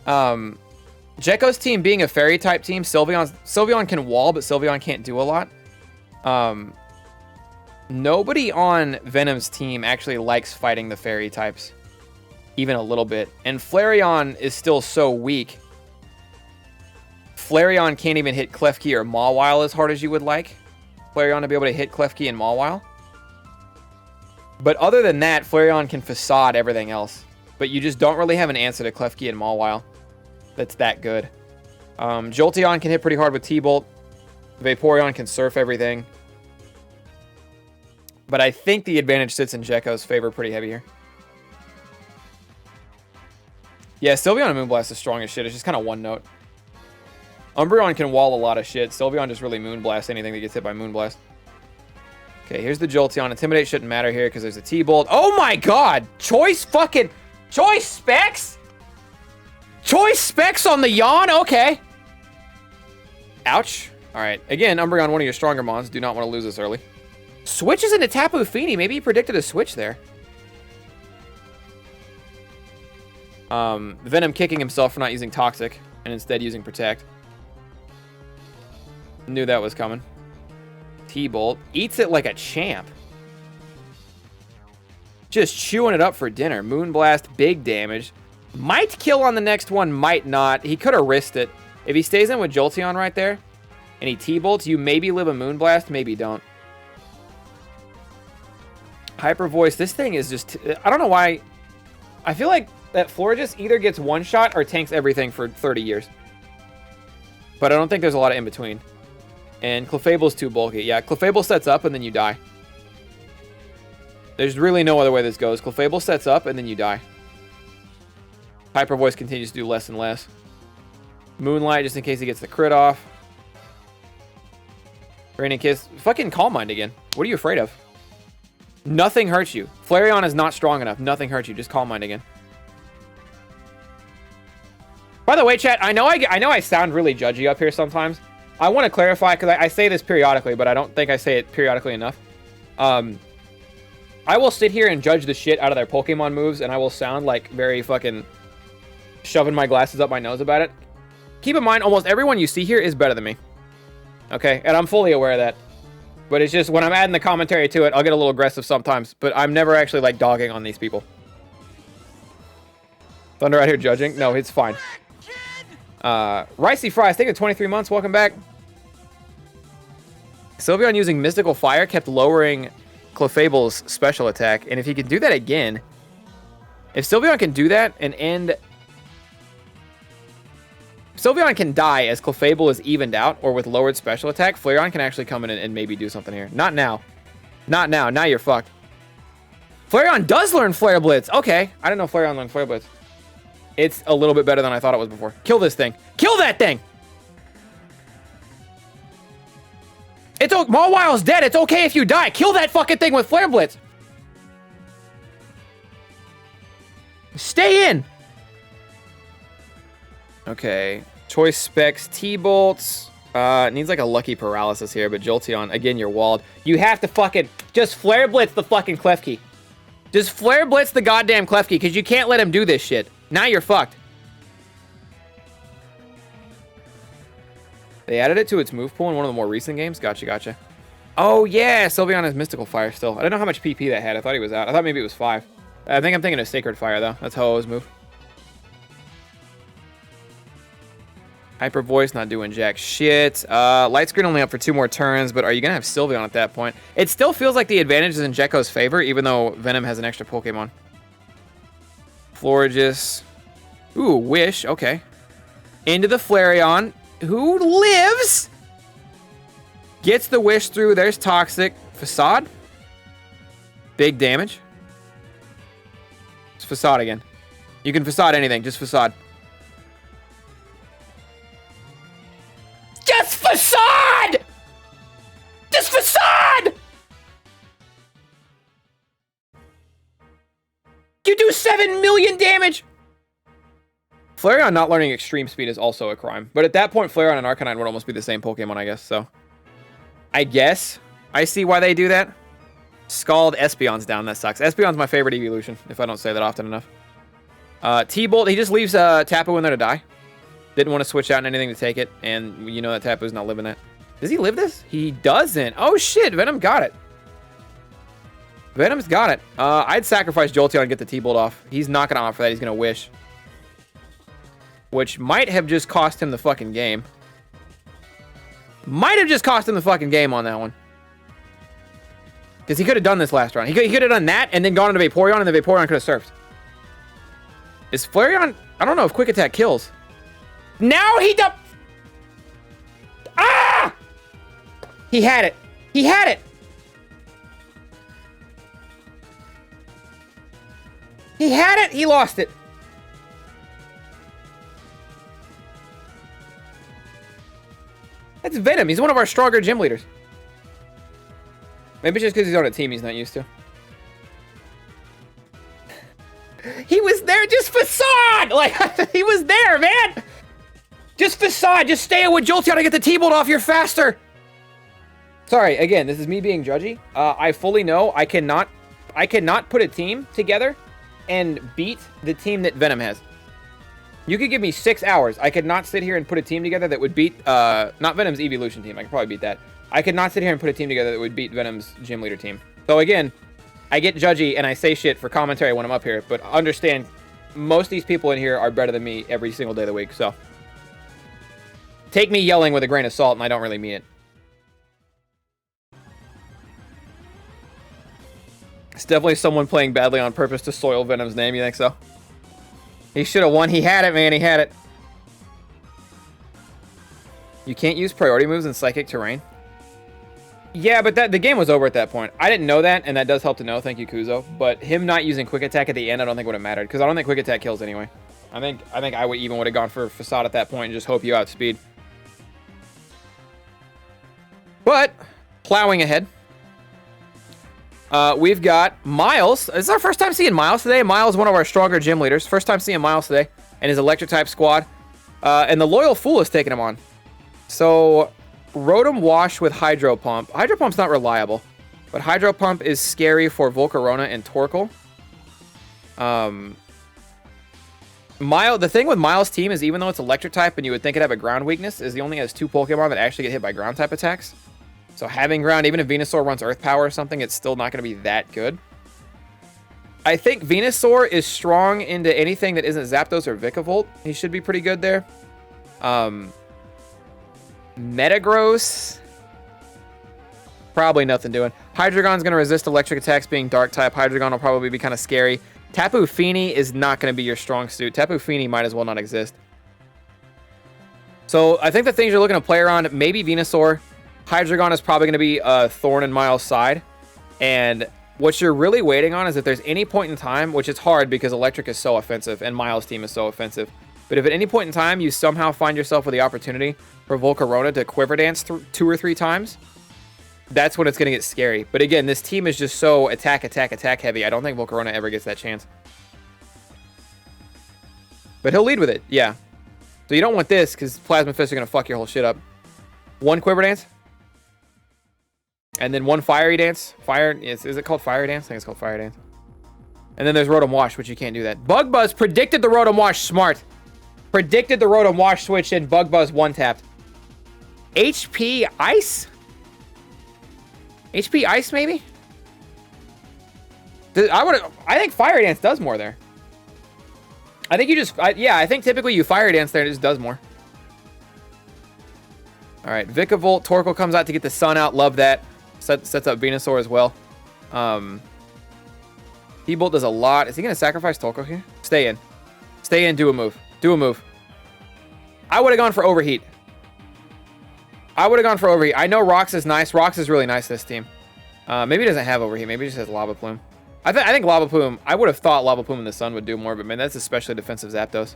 Gecko's team being a fairy type team, Sylveon can wall, but Sylveon can't do a lot. Nobody on Venom's team actually likes fighting the fairy types, even a little bit. And Flareon is still so weak. Flareon can't even hit Klefki or Mawile as hard as you would like. Flareon to be able to hit Klefki and Mawile. But other than that, Flareon can facade everything else. But you just don't really have an answer to Klefki and Mawile that's that good. Jolteon can hit pretty hard with T-Bolt. Vaporeon can surf everything. But I think the advantage sits in Gecko's favor pretty heavy here. Yeah, Sylveon and Moonblast is strong as shit. It's just kind of one note. Umbreon can wall a lot of shit. Sylveon just really Moonblast anything that gets hit by Moonblast. Okay, here's the Jolteon. Intimidate shouldn't matter here because there's a T-Bolt. Oh my god! Choice Specs? Choice Specs on the Yawn? Okay. Ouch. Alright, again, Umbreon, one of your stronger mons. Do not want to lose this early. Switches into Tapu Fini. Maybe he predicted a switch there. Venom kicking himself for not using Toxic and instead using Protect. Knew that was coming. T-Bolt. Eats it like a champ. Just chewing it up for dinner. Moonblast, big damage. Might kill on the next one, might not. He could have risked it. If he stays in with Jolteon right there, and he T-Bolts, you maybe live a Moonblast, maybe don't. Hyper Voice, this thing is just... I don't know why... I feel like that Florges either gets one shot or tanks everything for 30 years. But I don't think there's a lot of in between. And Clefable's too bulky. Yeah, Clefable sets up and then you die. There's really no other way this goes. Clefable sets up and then you die. Hyper Voice continues to do less and less. Moonlight just in case he gets the crit off. Raining Kiss. Fucking Calm Mind again. What are you afraid of? Nothing hurts you. Flareon is not strong enough. Nothing hurts you. Just Calm Mind again. By the way, chat, I know I sound really judgy up here sometimes. I want to clarify, because I say this periodically, but I don't think I say it periodically enough. I will sit here and judge the shit out of their Pokemon moves, and I will sound like very fucking shoving my glasses up my nose about it. Keep in mind, almost everyone you see here is better than me. Okay? And I'm fully aware of that. But it's just, when I'm adding the commentary to it, I'll get a little aggressive sometimes. But I'm never actually, like, dogging on these people. Thunder out here judging? No, it's fine. Ricey Fries, thank you 23 months. Welcome back. Sylveon using Mystical Fire kept lowering Clefable's special attack. And if he can do that again... If Sylveon can do that and end... Sylveon can die as Clefable is evened out or with lowered special attack. Flareon can actually come in and maybe do something here. Not now. Not now. Now you're fucked. Flareon does learn Flare Blitz. Okay. I didn't know Flareon learned Flare Blitz. It's a little bit better than I thought it was before. Kill this thing. Kill that thing! It's okay. Mawwile's dead. It's okay if you die. Kill that fucking thing with Flare Blitz. Stay in. Okay. Choice Specs. T-Bolts. Needs like a lucky paralysis here, but Jolteon, again, you're walled. You have to fucking just Flare Blitz the fucking Klefki. Just Flare Blitz the goddamn Klefki, because you can't let him do this shit. Now you're fucked. They added it to its move pool in one of the more recent games? Gotcha, gotcha. Oh, yeah. Sylveon has Mystical Fire still. I don't know how much PP that had. I thought he was out. I thought maybe it was 5. I think I'm thinking of Sacred Fire, though. That's how I always move. Hyper Voice, not doing jack shit. Light Screen only up for 2 more turns, but are you going to have Sylveon at that point? It still feels like the advantage is in Gecko's favor, even though Venom has an extra Pokemon. Florges. Ooh, Wish. Okay. Into the Flareon, who lives. Gets the Wish through. There's Toxic. Facade. Big damage. It's Facade again. You can Facade anything. Just Facade. Just Facade! Just Facade! You do 7 million damage! Flareon not learning Extreme Speed is also a crime. But at that point, Flareon and Arcanine would almost be the same Pokemon, I guess. So, I guess I see why they do that. Scald, Espeon's down. That sucks. Espeon's my favorite evolution, if I don't say that often enough. T-Bolt, he just leaves Tapu in there to die. Didn't want to switch out anything to take it. And you know that Tapu's not living that. Does he live this? He doesn't. Oh, shit. Venom got it. Venom's got it. I'd sacrifice Jolteon and get the T-Bolt off. He's not going to offer that. He's going to Wish. Which might have just cost him the fucking game. Might have just cost him the fucking game on that one. Because he could have done this last round. He could have done that and then gone into Vaporeon, and the Vaporeon could have surfed. Is Flareon... I don't know if Quick Attack kills. Now he does... Ah! He had it. He had it. He had it. He lost it. That's Venom. He's one of our stronger gym leaders. Maybe it's just because he's on a team he's not used to. He was there, just Facade! Like, he was there, man! Just Facade, just stay with Jolteon to get the T-Bolt off, you're faster! Sorry, again, this is me being judgy. I fully know I cannot put a team together and beat the team that Venom has. You could give me 6 hours. I could not sit here and put a team together that would beat, not Venom's evolution team. I could probably beat that. I could not sit here and put a team together that would beat Venom's gym leader team. So again, I get judgy and I say shit for commentary when I'm up here, but understand, most of these people in here are better than me every single day of the week, so. Take me yelling with a grain of salt, and I don't really mean it. It's definitely someone playing badly on purpose to soil Venom's name, you think so? He should have won. He had it, man. He had it. You can't use priority moves in Psychic Terrain. Yeah, but the game was over at that point. I didn't know that, and that does help to know. Thank you, Kuzo. But him not using Quick Attack at the end, I don't think would have mattered, because I don't think Quick Attack kills anyway. I think I would have gone for Facade at that point and just hope you outspeed. But plowing ahead, we've got Miles. This is our first time seeing Miles today. Miles is one of our stronger gym leaders. First time seeing Miles today and his Electric type squad. And the Loyal Fool is taking him on. So Rotom Wash with Hydro Pump. Hydro Pump's not reliable, but Hydro Pump is scary for Volcarona and Torkoal. The thing with Miles' team is even though it's Electric type and you would think it'd have a ground weakness, is he only has 2 Pokemon that actually get hit by ground type attacks. So having ground, even if Venusaur runs Earth Power or something, it's still not going to be that good. I think Venusaur is strong into anything that isn't Zapdos or Vikavolt. He should be pretty good there. Metagross, probably nothing doing. Hydreigon's going to resist electric attacks being dark type. Hydreigon will probably be kind of scary. Tapu Fini is not going to be your strong suit. Tapu Fini might as well not exist. So I think the things you're looking to play around, maybe Venusaur. Hydreigon is probably going to be a thorn in Miles' side. And what you're really waiting on is if there's any point in time, which is hard because electric is so offensive and Miles' team is so offensive. But if at any point in time you somehow find yourself with the opportunity for Volcarona to Quiver Dance 2 or 3 times, that's when it's going to get scary. But again, this team is just so attack heavy. I don't think Volcarona ever gets that chance. But he'll lead with it, yeah. So you don't want this because Plasma Fists are going to fuck your whole shit up. 1 Quiver Dance. And then 1 Fiery Dance. Is it called Fire Dance? I think it's called Fire Dance. And then there's Rotom Wash, which you can't do that. Bug Buzz predicted the Rotom Wash. Smart. Predicted the Rotom Wash switch and Bug Buzz 1-tapped. HP Ice? HP Ice, maybe? I think Fire Dance does more there. I think you just... yeah, I think typically you Fire Dance there and it just does more. Alright, Vikavolt. Torkoal comes out to get the sun out. Love that. Sets up Venusaur as well. T-Bolt does a lot. Is he going to sacrifice Torkoal here? Stay in. Stay in. Do a move. Do a move. I would have gone for Overheat. I know Rox is nice. Rox is really nice this team. Maybe he doesn't have Overheat. Maybe he just has Lava Plume. I think Lava Plume... I would have thought Lava Plume in the sun would do more, but man, that's especially defensive Zapdos.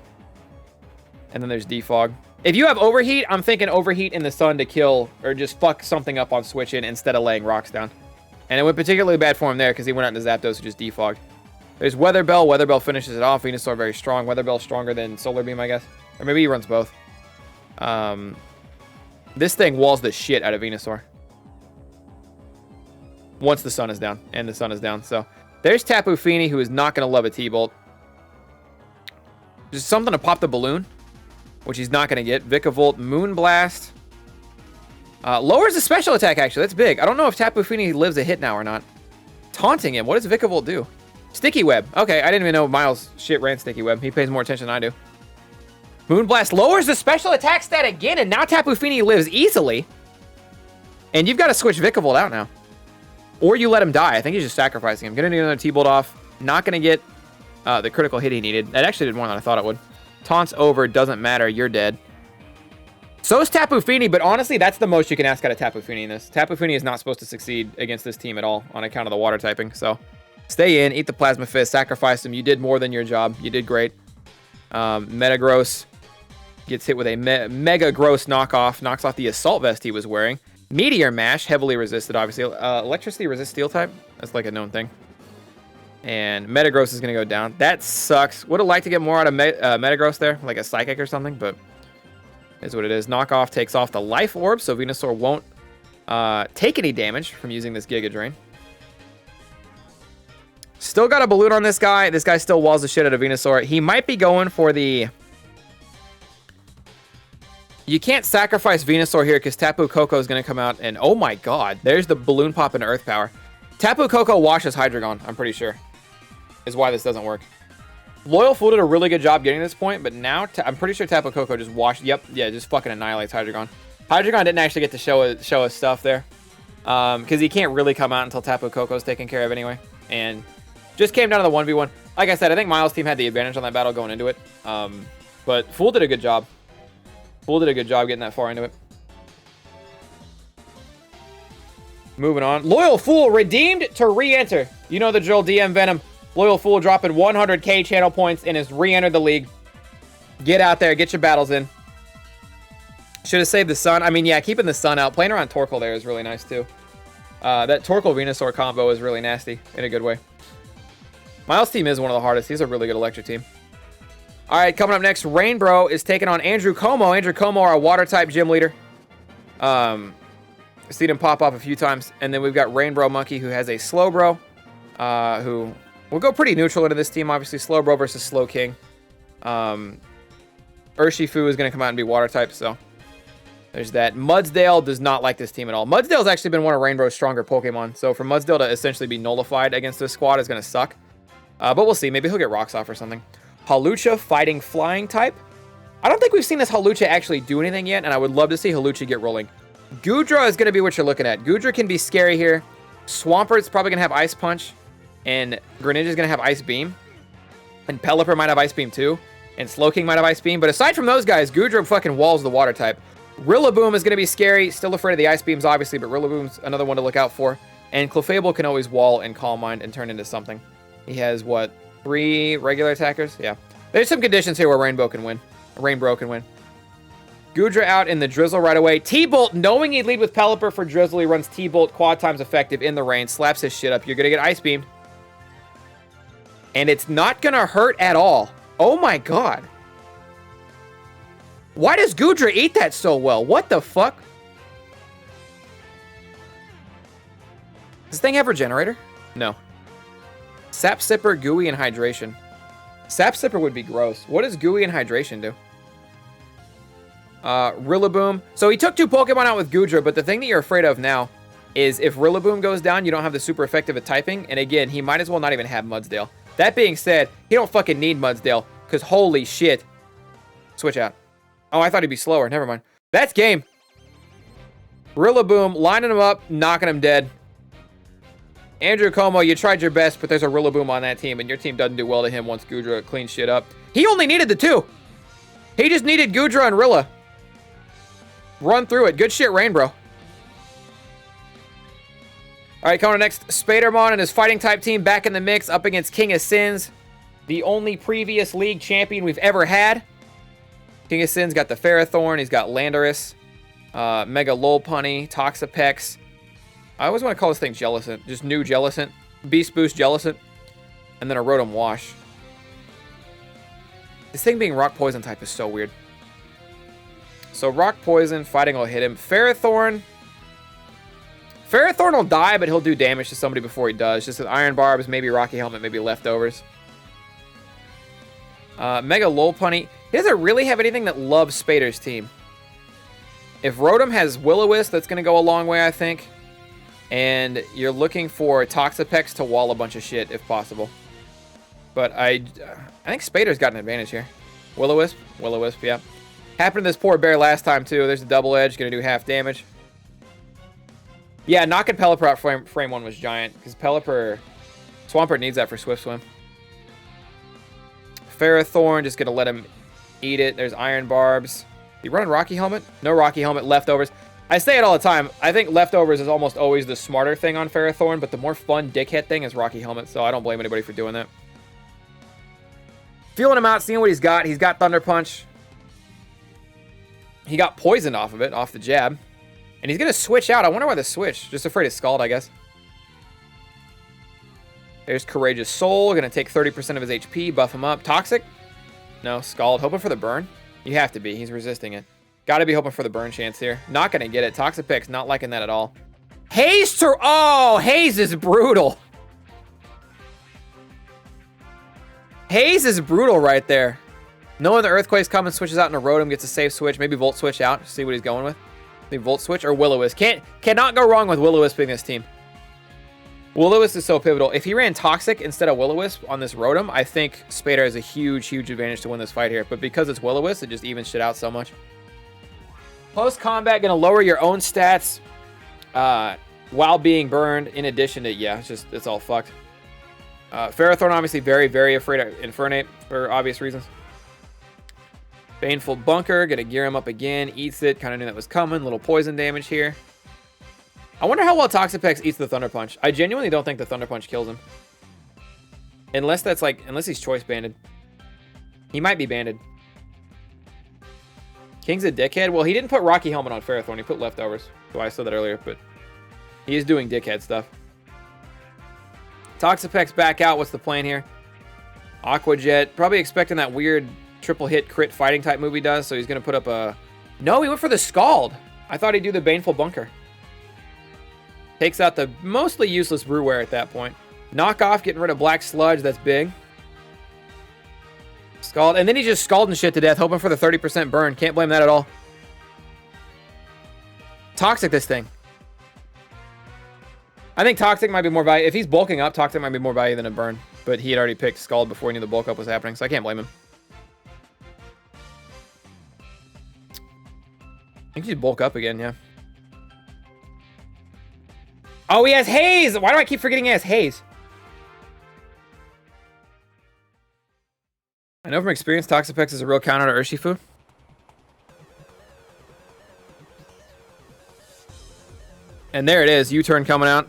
And then there's Defog. If you have Overheat, I'm thinking Overheat in the sun to kill or just fuck something up on switch in instead of laying rocks down. And it went particularly bad for him there because he went out into Zapdos and just defogged. There's Weather Bell. Weather Bell finishes it off. Venusaur very strong. Weather Bell stronger than Solar Beam, I guess. Or maybe he runs both. This thing walls the shit out of Venusaur. Once the sun is down. And the sun is down. So there's Tapu Fini, who is not going to love a T-Bolt. Just something to pop the balloon, which he's not going to get. Vikavolt, Moonblast. Lowers the special attack, actually. That's big. I don't know if Tapu Fini lives a hit now or not. Taunting him. What does Vikavolt do? Sticky Web. Okay, I didn't even know Miles shit ran Sticky Web. He pays more attention than I do. Moonblast lowers the special attack stat again, and now Tapu Fini lives easily. And you've got to switch Vikavolt out now. Or you let him die. I think he's just sacrificing him. Gonna need another T-Bolt off. Not gonna get the critical hit he needed. That actually did more than I thought it would. Taunts over. Doesn't matter. You're dead. So is Tapu Fini, but honestly, that's the most you can ask out of Tapu Fini in this. Tapu Fini is not supposed to succeed against this team at all on account of the water typing. So stay in, eat the Plasma Fist, sacrifice him. You did more than your job. You did great. Metagross gets hit with a Mega Gross knockoff. Knocks off the Assault Vest he was wearing. Meteor Mash, heavily resisted, obviously. Electricity resists Steel type. That's like a known thing. And Metagross is going to go down. That sucks. Would have liked to get more out of Metagross there, like a Psychic or something, but is what it is. Knockoff takes off the Life Orb, so Venusaur won't take any damage from using this Giga Drain. Still got a balloon on this guy. This guy still walls the shit out of Venusaur. He might be going for the... You can't sacrifice Venusaur here because Tapu Koko is going to come out and... Oh my god. There's the balloon pop into Earth Power. Tapu Koko washes Hydreigon, I'm pretty sure. Is why this doesn't work. Loyal Fool did a really good job getting to this point, but now I'm pretty sure Tapu Koko just washed... Yep, yeah, just fucking annihilates Hydreigon. Hydreigon didn't actually get to show us stuff there. Because he can't really come out until Tapu Koko's taken care of anyway. And just came down to the 1v1. Like I said, I think Miles' team had the advantage on that battle going into it. But Fool did a good job. Fool did a good job getting that far into it. Moving on. Loyal Fool redeemed to re-enter. You know the drill, DM Venom. Loyal Fool dropping 100k channel points and has re-entered the league. Get out there. Get your battles in. Should have saved the sun. I mean, yeah, keeping the sun out. Playing around Torkoal there is really nice, too. That Torkoal Venusaur combo is really nasty in a good way. Miles' team is one of the hardest. He's a really good electric team. All right, coming up next, Rainbro is taking on Andrew Cuomo. Andrew Cuomo, our water-type gym leader. Seen him pop up a few times. And then we've got Rainbro Monkey, who has a Slowbro, who will go pretty neutral into this team. Obviously, Slowbro versus Slow King. Urshifu is going to come out and be water-type, so there's that. Mudsdale does not like this team at all. Mudsdale's actually been one of Rainbow's stronger Pokemon, so for Mudsdale to essentially be nullified against this squad is going to suck. But we'll see. Maybe he'll get Rocks off or something. Hawlucha fighting flying type. I don't think we've seen this Hawlucha actually do anything yet, and I would love to see Hawlucha get rolling. Goodra is going to be what you're looking at. Goodra can be scary here. Swampert's probably going to have Ice Punch, and Greninja's going to have Ice Beam. And Pelipper might have Ice Beam too, and Slowking might have Ice Beam. But aside from those guys, Goodra fucking walls the water type. Rillaboom is going to be scary. Still afraid of the Ice Beams, obviously, but Rillaboom's another one to look out for. And Clefable can always wall and Calm Mind and turn into something. He has, what, 3 regular attackers? Yeah. There's some conditions here where Rainbow can win. Rainbow can win. Goodra out in the Drizzle right away. T-Bolt, knowing he'd lead with Pelipper for Drizzle, he runs T-Bolt quad times effective in the rain, slaps his shit up. You're going to get Ice Beamed. And it's not going to hurt at all. Oh my god. Why does Goodra eat that so well? What the fuck? Does this thing have Regenerator? No. Sap Sipper, Gooey, and Hydration. Sap Sipper would be gross. What does Gooey and Hydration do? Rillaboom. So he took 2 Pokemon out with Goodra, but the thing that you're afraid of now is if Rillaboom goes down, you don't have the super effective at typing. And again, he might as well not even have Mudsdale. That being said, he don't fucking need Mudsdale, because holy shit. Switch out. Oh, I thought he'd be slower. Never mind. That's game. Rillaboom, lining him up, knocking him dead. Andrew Cuomo, you tried your best, but there's a Rillaboom on that team, and your team doesn't do well to him once Goodra cleans shit up. He only needed the 2. He just needed Goodra and Rilla. Run through it. Good shit, Rainbro. Alright, coming up next, Spadermon and his fighting type team back in the mix up against King of Sins, the only previous league champion we've ever had. King of Sins got the Ferrothorn, he's got Landorus, Mega Lolpunny, Toxapex. I always want to call this thing Jellicent. Just new Jellicent. Beast Boost Jellicent. And then a Rotom Wash. This thing being Rock Poison type is so weird. So Rock Poison, Fighting will hit him. Ferrothorn. Ferrothorn will die, but he'll do damage to somebody before he does. Just with Iron Barbs, maybe Rocky Helmet, maybe Leftovers. Mega Lolpunny. He doesn't really have anything that loves Spader's team. If Rotom has Will-O-Wisp, that's going to go a long way, I think. And you're looking for Toxapex to wall a bunch of shit, if possible. But I think Spader's got an advantage here. Will-O-Wisp? Will-O-Wisp, yeah. Happened to this poor bear last time, too. There's a double edge, going to do half damage. Yeah, knocking Pelipper out frame 1 was giant, because Pelipper... Swampert needs that for Swift Swim. Ferrothorn, just going to let him eat it. There's Iron Barbs. You running Rocky Helmet? No Rocky Helmet. Leftovers. I say it all the time. I think Leftovers is almost always the smarter thing on Ferrothorn, but the more fun dickhead thing is Rocky Helmet, so I don't blame anybody for doing that. Feeling him out, seeing what he's got. He's got Thunder Punch. He got poisoned off of it, off the jab. And he's going to switch out. I wonder why the switch. Just afraid of Scald, I guess. There's Courageous Soul. Going to take 30% of his HP, buff him up. Toxic? No, Scald. Hoping for the burn? You have to be. He's resisting it. Got to be hoping for the burn chance here. Not going to get it. Toxapex not liking that at all. Haze to... Oh, Haze is brutal. Haze is brutal right there. Knowing the Earthquake's coming, switches out into Rotom, gets a safe switch. Maybe Volt Switch out. See what he's going with. Maybe Volt Switch or Will-O-Wisp. Cannot go wrong with Will-O-Wisp in this team. Will-O-Wisp is so pivotal. If he ran Toxic instead of Will-O-Wisp on this Rotom, I think Spader has a huge, huge advantage to win this fight here. But because it's Will-O-Wisp, it just evens shit out so much. Post-combat, going to lower your own stats while being burned. In addition to, yeah, it's all fucked. Ferrothorn, obviously very, very afraid of Infernape for obvious reasons. Baneful Bunker, gonna gear him up again. Eats it, kind of knew that was coming. Little poison damage here. I wonder how well Toxapex eats the Thunder Punch. I genuinely don't think the Thunder Punch kills him. Unless that's like, unless he's choice banded. He might be banded. King's a dickhead. Well, he didn't put Rocky Helmet on Ferrothorn. He put leftovers. So I said that earlier, but he is doing dickhead stuff. Toxapex back out. What's the plan here? Aqua Jet. Probably expecting that weird triple hit crit fighting type move he does. So he's going to put up a... No, he went for the Scald. I thought he'd do the Baneful Bunker. Takes out the mostly useless Brewware at that point. Knockoff, getting rid of Black Sludge. That's big. Scald. And then he's just scalding shit to death, hoping for the 30% burn. Can't blame that at all. Toxic this thing. I think Toxic might be more value. If he's bulking up, Toxic might be more value than a burn. But he had already picked Scald before he knew the bulk up was happening, so I can't blame him. I think he'd bulk up again, yeah. Oh, he has Haze! Why do I keep forgetting he has Haze? I know from experience, Toxapex is a real counter to Urshifu. And there it is. U-turn coming out.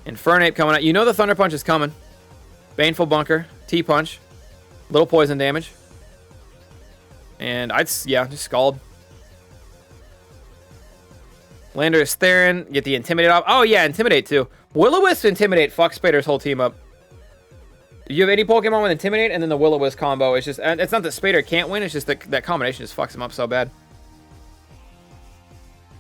Infernape coming out. You know the Thunder Punch is coming. Baneful Bunker. T-Punch. Little poison damage. And yeah, just Scald. Landorus Theron. Get the Intimidate off. Oh, yeah, Intimidate, too. Will-O-Wisp Intimidate. Fuck Spader's whole team up. You have any Pokemon with Intimidate, and then the Will-O-Wisp combo. It's just, it's not that Spader can't win. It's just that combination just fucks him up so bad.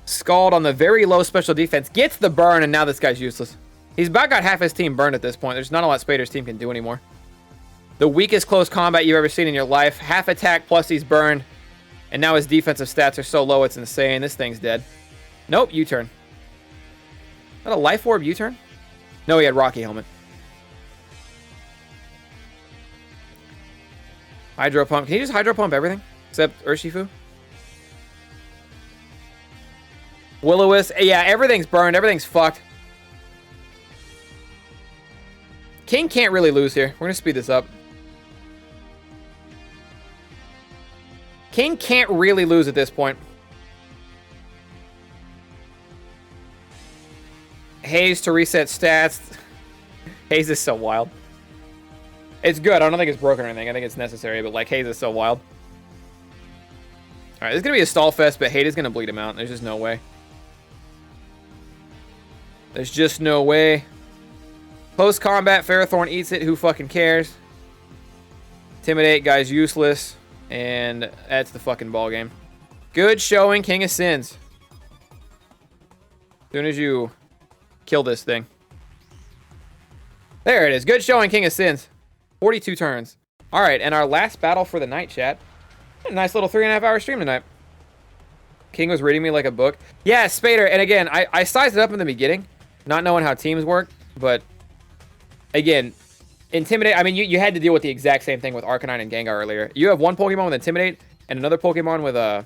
Scald on the very low special defense. Gets the burn, and now this guy's useless. He's about got half his team burned at this point. There's not a lot Spader's team can do anymore. The weakest close combat you've ever seen in your life. Half attack plus he's burned. And now his defensive stats are so low it's insane. This thing's dead. Nope, U-turn. Is that a Life Orb U-turn? No, he had Rocky Helmet. Hydro Pump. Can you just Hydro Pump everything? Except Urshifu? Will-O-Wisp. Yeah, everything's burned. Everything's fucked. King can't really lose here. We're going to speed this up. King can't really lose at this point. Haze to reset stats. Haze is so wild. It's good. I don't think it's broken or anything. I think it's necessary, but like Haze is so wild. Alright, this is going to be a stall fest, but Hate is going to bleed him out. There's just no way. There's just no way. Post combat, Ferrothorn eats it. Who fucking cares? Intimidate, guy's useless. And that's the fucking ball game. Good showing, King of Sins. As soon as you kill this thing. There it is. Good showing, King of Sins. 42 turns. Alright, and our last battle for the night, chat. A nice little 3.5 hour stream tonight. King was reading me like a book. Yeah, Spader. And again, I sized it up in the beginning. Not knowing how teams work. But, again, Intimidate. I mean, you had to deal with the exact same thing with Arcanine and Gengar earlier. You have one Pokemon with Intimidate and another Pokemon with a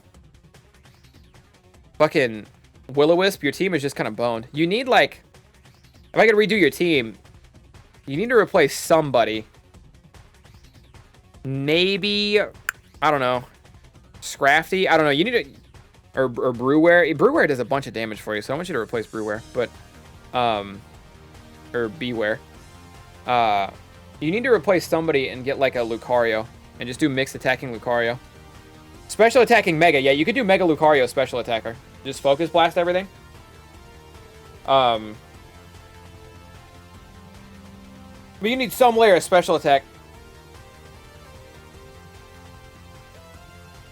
fucking Will-O-Wisp. Your team is just kind of boned. You need, like, if I could redo your team, you need to replace somebody. Maybe, I don't know, Scrafty. I don't know. You need to, or Brewware. Brewware does a bunch of damage for you, so I want you to replace Brewware. But, or Beware. You need to replace somebody and get like a Lucario and just do mixed attacking Lucario. Special attacking Mega. Yeah, you could do Mega Lucario special attacker. Just focus blast everything. But you need some layer of special attack.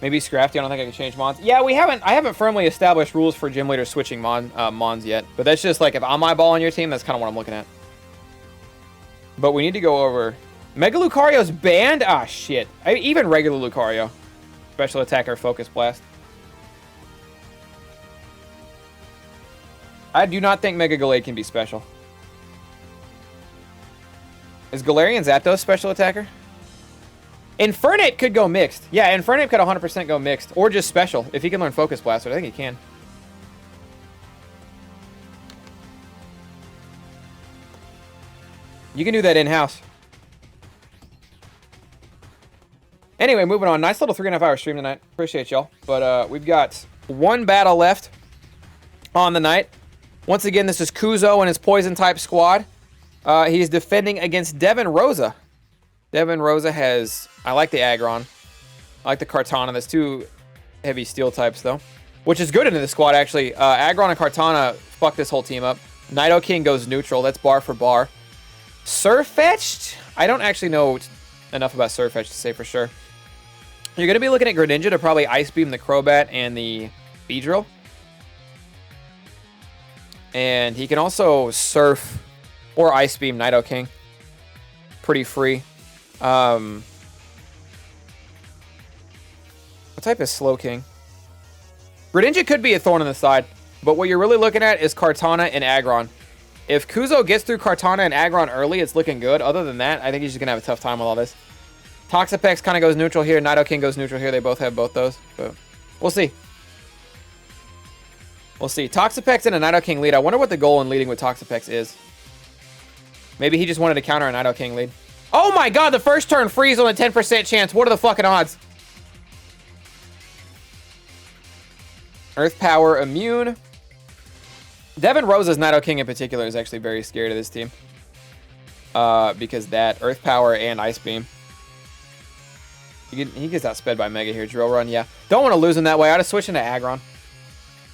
Maybe Scrafty. I don't think I can change Mons. Yeah, I haven't firmly established rules for gym leader switching Mons yet. But that's just like if I'm eyeballing your team, that's kind of what I'm looking at. But we need to go over... Mega Lucario's banned? Ah, shit. Even regular Lucario. Special attacker, focus blast. I do not think Mega Gallade can be special. Is Galarian Zapdos special attacker? Infernape could go mixed. Yeah, Infernape could 100% go mixed. Or just special. If he can learn focus blast, I think he can. You can do that in-house. Anyway, moving on. Nice little 3.5 hour stream tonight. Appreciate y'all. But we've got one battle left on the night. Once again, this is Kuzo and his poison-type squad. He's defending against Devin Rosa. Devin Rosa has... I like the Aggron. I like the Kartana. There's two heavy steel types, though. Which is good into the squad, actually. Aggron and Kartana fuck this whole team up. Nidoking goes neutral. That's bar for bar. Surfetched? I don't actually know enough about Surfetched to say for sure. You're going to be looking at Greninja to probably Ice Beam the Crobat and the Beedrill. And he can also Surf or Ice Beam Nidoking. Pretty free. What type is Slowking? Greninja could be a thorn in the side, but what you're really looking at is Kartana and Aggron. If Kuzo gets through Kartana and Aggron early, it's looking good. Other than that, I think he's just going to have a tough time with all this. Toxapex kind of goes neutral here. Nidoking goes neutral here. They both have both those, but we'll see. We'll see. Toxapex and a Nidoking lead. I wonder what the goal in leading with Toxapex is. Maybe he just wanted to counter a Nidoking lead. Oh my god, the first turn freeze on a 10% chance. What are the fucking odds? Earth Power immune. Devin Rosa's Nidoking in particular is actually very scared of this team. Because that Earth Power and Ice Beam. He gets outsped by Mega here. Drill Run, yeah. Don't want to lose him that way. I'd have switched into Aggron.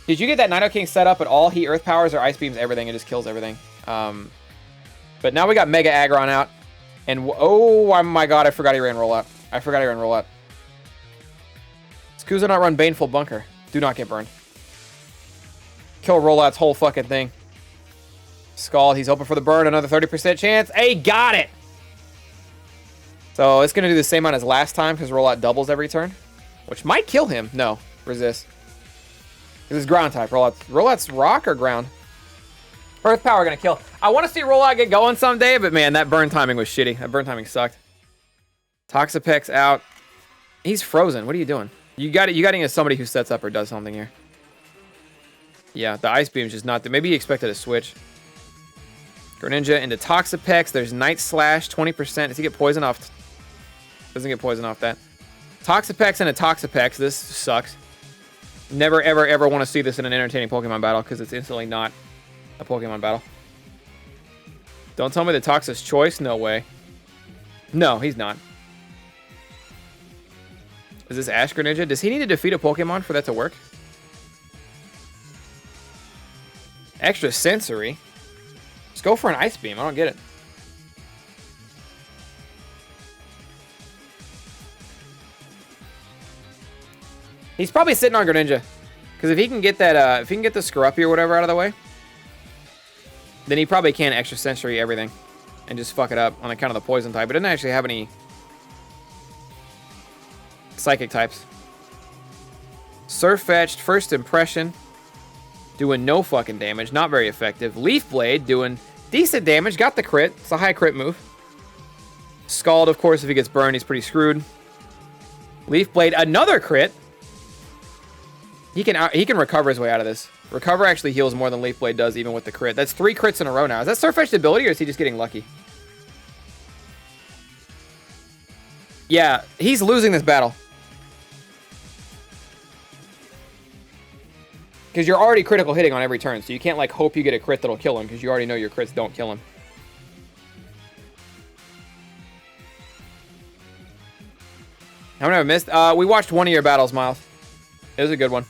Did you get that Nidoking set up at all? He Earth Powers or Ice Beams everything. It just kills everything. But now we got Mega Aggron out. And, oh my god, I forgot he ran Rollout. I forgot he ran Rollout. Does Kuzo not run Baneful Bunker? Do not get burned. Kill Rollout's whole fucking thing. Scald, he's hoping for the burn. Another 30% chance. Hey, got it! So it's going to do the same amount as last time because Rollout doubles every turn. Which might kill him. No, resist. This is ground type. Rollout's rock or ground? Earth Power going to kill. I want to see Rollout get going someday, but man, that burn timing was shitty. That burn timing sucked. Toxapex out. He's frozen. What are you doing? You got to get somebody who sets up or does something here. Yeah, the Ice Beam's just not there. Maybe he expected a switch. Greninja into Toxapex. There's Night Slash, 20%. Does he get poison off? Doesn't get poison off that. Toxapex and a Toxapex. This sucks. Never, ever, ever want to see this in an entertaining Pokemon battle because it's instantly not a Pokemon battle. Don't tell me the Tox's choice. No way. No, he's not. Is this Ash Greninja? Does he need to defeat a Pokemon for that to work? Extra sensory. Let's go for an Ice Beam. I don't get it. He's probably sitting on Greninja. Because if he can get that, if he can get the Scrupy or whatever out of the way, then he probably can extra sensory everything. And just fuck it up on account of the poison type. It doesn't actually have any psychic types. Surfetched, first impression. Doing no fucking damage. Not very effective. Leaf Blade doing decent damage. Got the crit. It's a high crit move. Scald, of course, if he gets burned, he's pretty screwed. Leaf Blade, another crit. He can recover his way out of this. Recover actually heals more than Leaf Blade does, even with the crit. That's 3 crits in a row now. Is that Surfetched ability, or is he just getting lucky? Yeah, he's losing this battle. Because you're already critical hitting on every turn, so you can't like hope you get a crit that'll kill him, because you already know your crits don't kill him. How many have I missed? We watched one of your battles, Miles. It was a good one.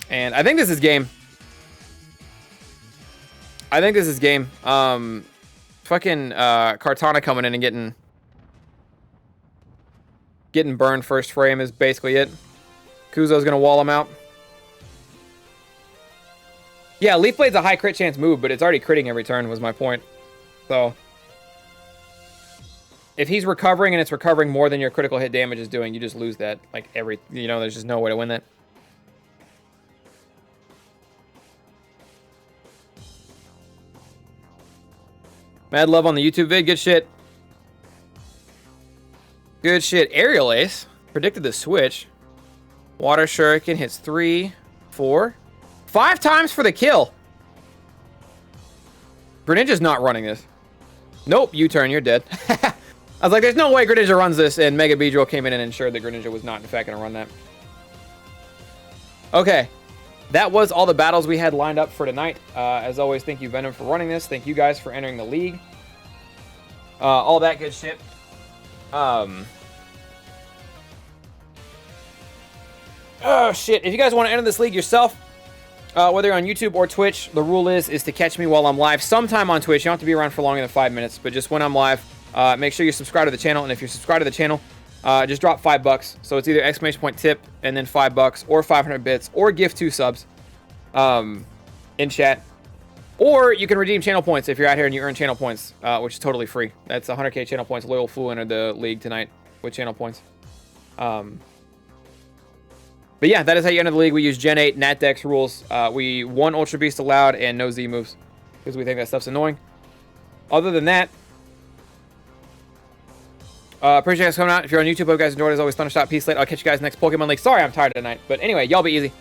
And I think this is game. I think this is game. Fucking Kartana coming in and getting burned first frame is basically it. Kuzo's gonna wall him out. Yeah, Leaf Blade's a high crit chance move, but it's already critting every turn was my point. So if he's recovering and it's recovering more than your critical hit damage is doing, you just lose that. Like there's just no way to win that. Mad love on the YouTube vid. Good shit. Good shit. Aerial Ace. Predicted the switch. Water Shuriken hits 3, 4, 5 times for the kill. Greninja's not running this. Nope, U-turn, you're dead. I was like, there's no way Greninja runs this, and Mega Beedrill came in and ensured that Greninja was not, in fact, going to run that. Okay. That was all the battles we had lined up for tonight. As always, thank you, Venom, for running this. Thank you guys for entering the league. All that good shit. Oh, shit. If you guys want to enter this league yourself, whether you're on YouTube or Twitch, the rule is to catch me while I'm live sometime on Twitch. You don't have to be around for longer than 5 minutes, but just when I'm live, make sure you subscribe to the channel. And if you're subscribed to the channel, just drop $5. So it's either exclamation point tip and then $5 or 500 bits or gift 2 subs in chat. Or you can redeem channel points if you're out here and you earn channel points, which is totally free. That's 100k channel points. Loyal Fool entered the league tonight with channel points. But yeah, that is how you enter the league. We use Gen 8 Nat Dex rules. We 1 Ultra Beast allowed and no Z moves because we think that stuff's annoying. Other than that, appreciate you guys coming out. If you're on YouTube, hope you guys enjoyed. As always, Thundershot, peace, late. I'll catch you guys next Pokemon League. Sorry I'm tired tonight, but anyway, y'all be easy.